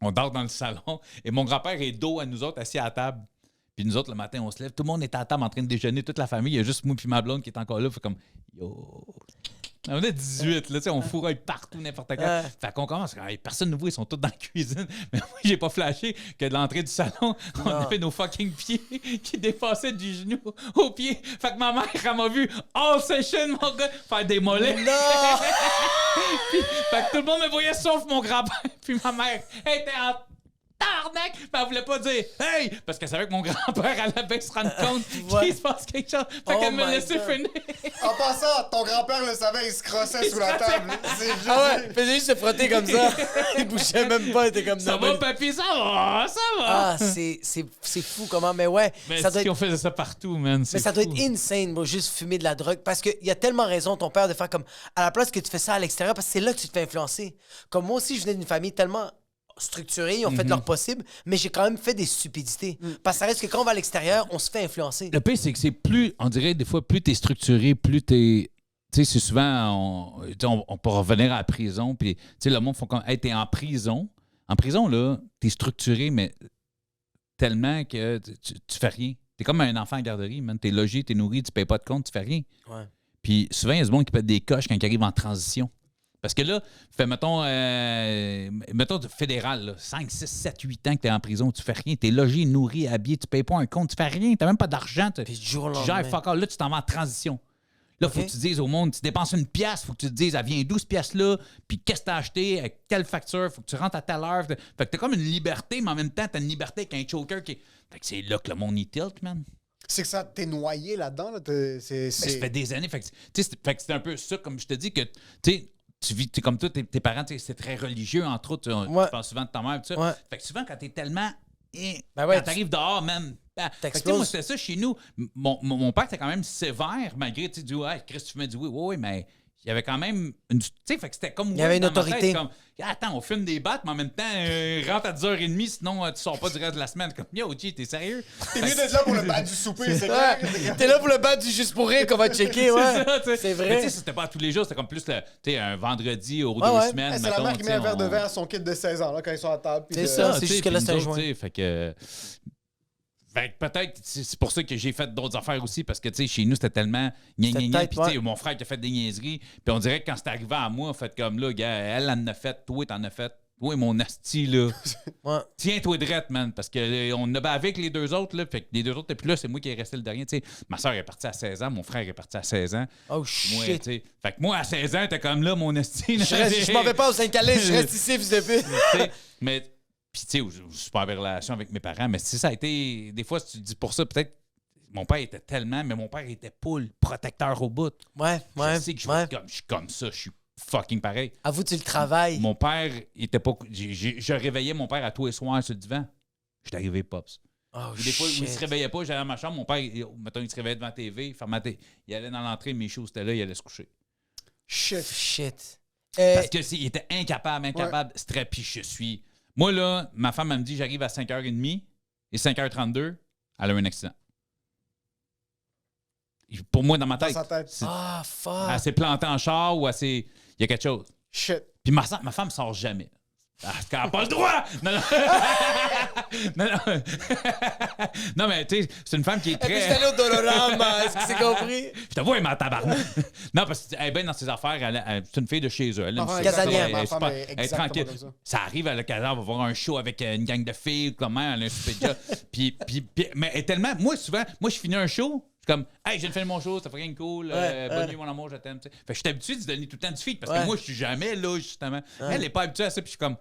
On dort dans le salon. Et mon grand-père est dos à nous autres, assis à la table. Puis nous autres, le matin, on se lève. Tout le monde est à la table en train de déjeuner, toute la famille. Il y a juste moi et ma blonde qui est encore là. Fait comme, yo. On est 18, là, tu sais, on fourraille partout, n'importe quoi. Fait qu'on commence, hey, personne ne voit, ils sont tous dans la cuisine. Mais moi, j'ai pas flashé que de l'entrée du salon, on avait nos fucking pieds qui dépassaient du genou au pied. Fait que ma mère, elle m'a vu all session, mon gars, faire des mollets. Non! Puis, fait que tout le monde me voyait sauf mon grand-père. Puis ma mère, elle était en tabarnak! Mais elle voulait pas dire hey! Parce qu'elle savait que mon grand-père allait bien se rendre compte Ouais. qu'il se passe quelque chose. Fait qu'elle me my laissait God. finir. En passant, ton grand-père le savait, il se crossait sous la table. C'est juste... Ah ouais, il faisait juste se frotter comme ça. Il bougeait même pas, il était comme Ça non, va, mais- papy? Ça va! Ça va! Ah, c'est fou comment, mais ouais. Mais ça doit si être... on faisait ça partout, man. Mais ça doit être insane, moi, juste fumer de la drogue. Parce qu'il y a tellement raison, ton père, de faire comme. À la place que tu fais ça à l'extérieur, parce que c'est là que tu te fais influencer. Comme moi aussi, je venais d'une famille tellement structurée, ils ont fait de leur possible, mais j'ai quand même fait des stupidités. Parce que ça reste que quand on va à l'extérieur, on se fait influencer. Le pire, c'est que c'est plus, on dirait des fois, plus t'es structuré, plus t'es. Tu sais, c'est souvent, on peut revenir à la prison, puis, tu sais, le monde font comme, hey, t'es en prison. En prison, là, t'es structuré, mais tellement que tu fais rien. T'es comme un enfant en garderie, man. T'es logé, t'es nourri, tu payes pas de compte, tu fais rien. Ouais. Puis souvent, il y a du monde qui pète des coches quand ils arrivent en transition. Parce que là, mettons fédéral, là, 5, 6, 7, 8 ans que t'es en prison, tu fais rien. T'es logé, nourri, habillé, tu payes pas un compte, tu fais rien, t'as même pas d'argent. Puis du jour au Tu lendemain. gères fuck all. Là, tu t'en vas en transition. Là, faut OK. que tu dises au monde, tu dépenses une pièce, faut que tu te dises, elle vient d'où cette pièce-là, puis qu'est-ce que t'as acheté, avec quelle facture, faut que tu rentres à telle heure. Fait que t'as comme une liberté, mais en même temps, t'as une liberté avec un choker qui. Fait que c'est là que le monde y tilt, man. C'est que ça t'es noyé là-dedans. Là. C'est... Ça fait des années. Fait que c'est un peu ça, comme je te dis, que tu vis, comme toi, tes parents, c'est très religieux, entre autres. Ouais. Tu parles souvent de ta mère, tout ça. Ouais. Fait que souvent, quand t'es tellement. Ben ouais, quand t'arrives dehors, man. Fait que, T'exploses. moi, c'était ça chez nous. Mon père était quand même sévère, malgré, tu dis, ouais, Chris, tu fumais du oui. Oui, mais il y avait quand même une. Tu sais, fait que c'était comme. Il y avait une dans ma tête, autorité. comme, attends, on fume des battes, mais en même temps, rentre à 10h30, sinon tu sors pas du reste de la semaine. Comme, yo, G, t'es sérieux? T'es mieux d'être là pour le bas du souper, c'est clair. Ouais. T'es là pour le battre du juste pour rire qu'on va checker, ouais. ça, tu sais. C'est Mais vrai. tu sais, c'était pas tous les jours, c'était comme plus un vendredi aux Ah 2 ouais. semaines. C'est la mettons, mère qui met un tu sais, verre de vin à son kid de 16 ans là, quand ils sont à table. puis C'est de- ça. c'est tu sais, juste que là, puis c'est un nous autres, joint. tu sais, fait que peut-être c'est pour ça que j'ai fait d'autres affaires aussi parce que tu sais chez nous c'était tellement gna C'était gna gna peut-être, puis tu sais ouais. mon frère qui a fait des niaiseries puis on dirait que quand c'est arrivé à moi en fait comme là gars elle en a fait toi t'en as fait toi mon asti là Ouais. tiens-toi drette man parce que on a bavé avec les deux autres là fait que les deux autres étaient plus là c'est moi qui est resté le dernier tu sais ma soeur est partie à 16 ans mon frère est parti à 16 ans Oh moi tu shit. sais fait que moi à 16 ans t'es comme là mon asti là, Je m'en vais pas au Saint-Calais, je reste ici, fils de pute. tu sais, mais puis tu sais, je suis pas en relation avec mes parents, mais si ça a été des fois, si tu dis pour ça, peut-être mon père était tellement, mais mon père était poule, protecteur au bout. Ouais, ouais. Je sais que ouais. je suis comme ça, je suis fucking pareil. Avoue, tu le travailles. Mon père était pas. Je réveillais mon père à tous les soirs sur le divan. J'étais arrivé, Pops. Oh Des fois, il shit. se réveillait pas, j'allais dans ma chambre, mon père, mettons, il se réveillait devant la TV, il allait dans l'entrée, mes choses étaient là, il allait se coucher. Shit. Shit. Parce que il était incapable, stress, puis je suis. Moi, là, ma femme, elle me dit, j'arrive à 5h30 et 5h32, elle a un accident. Pour moi, dans ma Dans tête, sa tête. Ah, fuck. elle s'est plantée en char ou il y a quelque chose. Shit. Puis ma femme sort jamais. Parce qu'elle n'a pas le droit! Non, non. non, non. Non, mais tu sais, c'est une femme qui est Et puis, très. j'étais allé au Dolorama, est-ce que c'est compris? Je te vois, elle m'a tabarnak. Non, parce qu'elle est bien dans ses affaires. C'est une fille de chez eux. Elle, Ma femme est Casanière. exactement- ma femme pas- est elle est exactement tranquille. comme ça. Ça arrive à l'occasion, on va voir un show avec une gang de filles, comment elle a un super job. Mais elle est tellement. Moi, souvent, je finis un show. Je suis comme, hey, je viens de finir mon show, ça fait rien de cool. Bonne nuit, mon amour, je t'aime. Tu sais. Fait que je suis habitué de donner tout le temps du feed parce que Ouais. moi, je suis jamais là, justement. Elle n'est pas habituée à ça, puis je suis comme,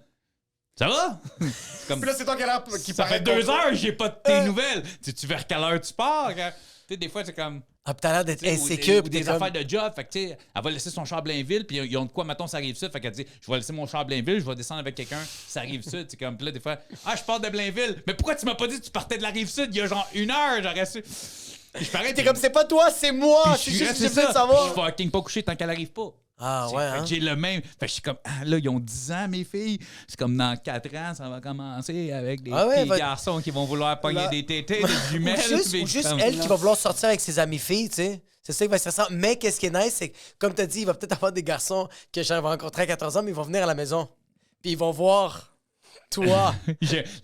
ça va? C'est comme, Puis là, c'est toi qui a l'air qui ça paraît fait 2 content. heures, j'ai pas de tes nouvelles. Tu vers quelle heure tu pars? Tu sais, des fois, c'est comme. Ah, pis t'as l'air d'être Tu sais, insécure. ou pis des t'es comme- affaires de job. Fait que, tu sais, elle va laisser son char Blainville, puis ils ont de quoi, mettons, ça arrive ça. Fait qu'elle dit, je vais laisser mon char Blainville, je vais descendre avec quelqu'un, ça arrive ça. Tu sais, comme, puis là, des fois, je pars de Blainville. Mais pourquoi tu m'as pas dit que tu partais de la rive sud il y a genre 1 heure? J'aurais su. Puis je parais, T'es comme, c'est pas toi, c'est moi. puis Je suis juste resté j'ai besoin de ça. savoir. Je suis fucking pas couché tant qu'elle arrive pas. Ah, Fait ouais, que hein? j'ai le même. Fait que je suis comme, là, ils ont 10 ans, mes filles. C'est comme dans 4 ans, ça va commencer avec des Ah ouais, petits va- garçons qui vont vouloir pogner Là- des tétés, des jumelles. puis Ou juste comme- elle qui va vouloir sortir avec ses amies filles, tu sais. C'est ça qui va être stressant. Mais qu'est-ce qui est nice, c'est que, comme tu as dit, il va peut-être avoir des garçons que j'avais rencontrés à 14 ans, mais ils vont venir à la maison. Puis ils vont voir toi. Le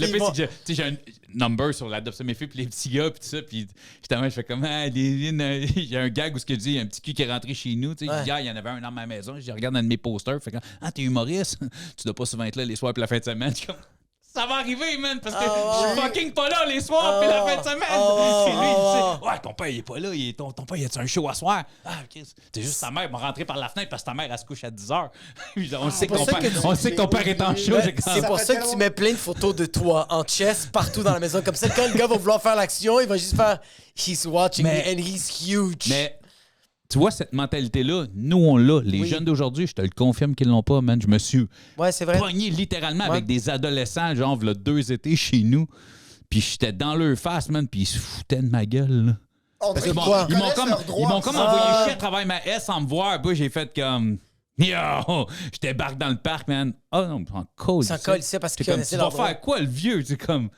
pire, vont- c'est que tu sais, j'ai un number sur l'adoption de mes filles, puis les petits gars, puis tout ça, puis justement, je fais comme, j'ai un gag où ce que je dis, il y a un petit cul qui est rentré chez nous, tu sais, Ouais. hier, il y en avait un dans ma maison, je regarde un de mes posters, fait comme, t'es humoriste, tu dois pas souvent être là les soirs puis la fin de semaine, je suis comme, Ça va arriver, man, parce que je suis fucking pas là les soirs puis la fin de semaine. Puis lui, il dit, ouais, ton père, il est pas là. Ton père, il a un show à soir? Ah, OK. C'est juste ta mère m'a rentré par la fenêtre parce que ta mère, elle se couche à 10h. On sait que ton père est en show. C'est pour ça que tu mets plein de photos de toi en chest partout dans la maison. Comme ça, quand le gars va vouloir faire l'action, il va juste faire He's watching me and he's huge. Mais tu vois, cette mentalité-là, nous, on l'a. Les jeunes d'aujourd'hui, je te le confirme qu'ils l'ont pas, man. Je me suis pogné littéralement avec des adolescents, genre, il y a 2 étés chez nous. Puis j'étais dans leur face, man, puis ils se foutaient de ma gueule, là. Ils m'ont comme envoyé chier à travers ma S sans me voir. Puis j'ai fait comme... Yo! Je débarque dans le parc, man. Oh non, en cause. Ça colle ici parce que tu vas faire quoi, le vieux? C'est comme...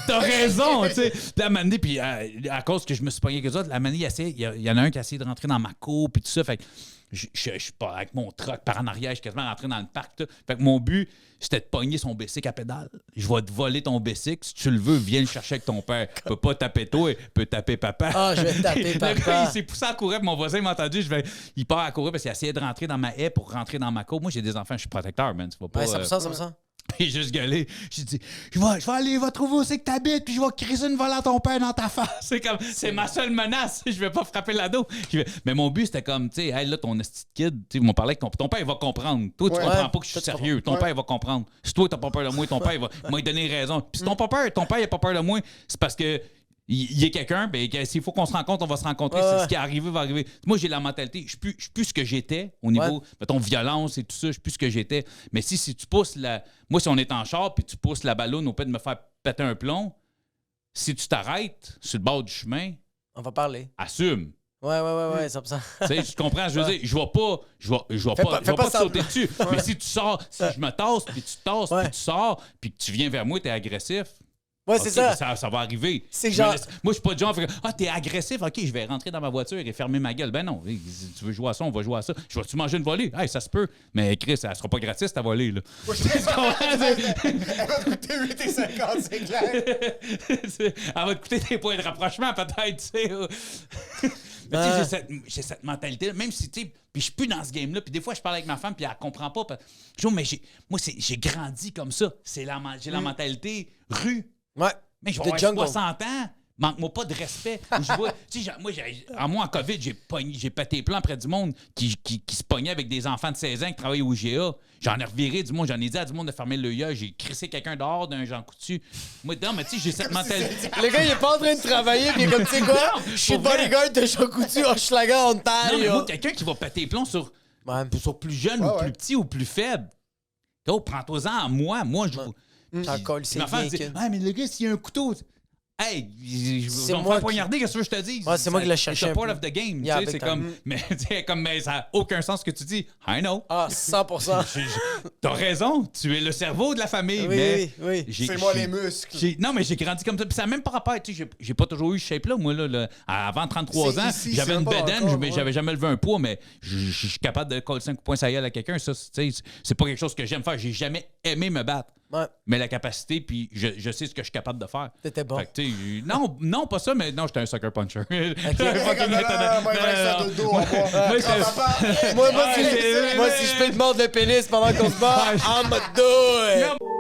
T'as raison, tu sais. Puis la manée, puis à cause que je me suis pogné avec eux autres, la manée, il y en a un qui a essayé de rentrer dans ma cour, puis tout ça. Fait que je suis pas avec mon truck par en arrière, je suis quasiment rentré dans le parc. Tout. Fait que mon but, c'était de pogner son bicycle à pédale. Je vais te voler ton bicycle. Si tu le veux, viens le chercher avec ton père. Il peut pas taper toi, il peut taper papa. Ah, je vais taper papa. Le gars, il s'est poussé à courir, puis mon voisin m'a entendu. Il part à courir parce qu'il a essayé de rentrer dans ma haie pour rentrer dans ma cour. Moi, j'ai des enfants, je suis protecteur, man. Tu vas pas. Ouais, ça me sent. Puis j'ai juste gueulé. J'ai dit, je vais aller, va trouver où c'est que t'habites, puis je vais crisser une volée à ton père dans ta face. C'est ma seule menace. Je vais pas frapper l'ado. Mais mon but, c'était comme, tu sais, hey, là, ton esti de kid, tu sais, ils m'ont parlé avec ton père, il va comprendre. Toi, tu comprends pas que je suis sérieux. Ton père, il va comprendre. Si toi, t'as pas peur de moi, ton père, il m'a donné raison. Puis si ton père, il a pas peur de moi, c'est parce que il est quelqu'un, ben, s'il faut qu'on se rencontre, on va se rencontrer. C'est ce qui est arrivé, va arriver. Moi, j'ai la mentalité, je suis plus ce que j'étais au niveau, mettons, violence et tout ça, je suis plus ce que j'étais. Mais si tu pousses Moi, si on est en char puis tu pousses la ballonne au fait de me faire péter un plomb, si tu t'arrêtes sur le bord du chemin, on va parler. Assume. Ouais, ça me semble. Tu sais, tu comprends? Je veux dire, je vais pas te sauter dessus. Mais si tu sors, si je me tasse, puis tu te tasses, puis tu sors, puis que tu viens vers moi, t'es agressif. Ouais, c'est ça. Ça va arriver. C'est genre... Moi, je suis pas de genre, t'es agressif, OK, je vais rentrer dans ma voiture et fermer ma gueule. Ben non, si tu veux jouer à ça, on va jouer à ça. Je vais-tu manger une volée? Hey, ça se peut. Mais Chris, elle sera pas gratis, ta volée, là. Elle va te coûter 8,50, c'est clair. Elle va te coûter des points de rapprochement, peut-être, tu sais. Mais tu sais, j'ai cette mentalité, même si, tu sais, puis je suis plus dans ce game-là, puis des fois, je parle avec ma femme, puis elle comprend pas. Mais j'ai grandi comme ça. J'ai la mentalité rue. Ouais. Mais je vais avoir 60 ans. Manque-moi pas de respect. Moi, en COVID, j'ai pété plein près du monde qui se pognait avec des enfants de 16 ans qui travaillaient au IGA. J'en ai reviré du monde. J'en ai dit à du monde de fermer l'œil. J'ai crissé quelqu'un dehors d'un Jean Coutu. Moi, non, mais tu sais, j'ai cette mentalité. Le gars, il est pas en train de travailler, puis il est comme, tu sais quoi? Je suis bodyguard de Jean Coutu, Hochelaga, on taille. Non, mais moi, quelqu'un qui va péter les plombs sur plus jeune ou plus petit ou plus faible. Oh, prends-toi-en à moi. Moi, je... Ma femme dit, mais le gars, s'il y a un couteau... Hey, je vais me faire poignarder, qu'est-ce que je te dis? Ouais, c'est moi qui l'ai cherché. C'est part of the game. C'est comme, mais ça n'a aucun sens ce que tu dis. I know. Ah, 100%. T'as raison, tu es le cerveau de la famille. Oui. C'est moi les muscles. Non, mais j'ai grandi comme ça. Puis ça n'a même pas rapport. J'ai pas toujours eu ce shape-là. Moi, là, avant 33 ans, j'avais une bedaine, mais j'avais jamais levé un poids, mais je suis capable de coller 5 points à gueule à quelqu'un. Ça, c'est pas quelque chose que j'aime faire. J'ai jamais aimé me battre. Ouais. Mais la capacité, puis je sais ce que je suis capable de faire. T'étais bon. Fait que, non, pas ça, mais non, j'étais un sucker puncher. Moi, si je peux te mordre le pénis pendant qu'on se bat, I'm a do it.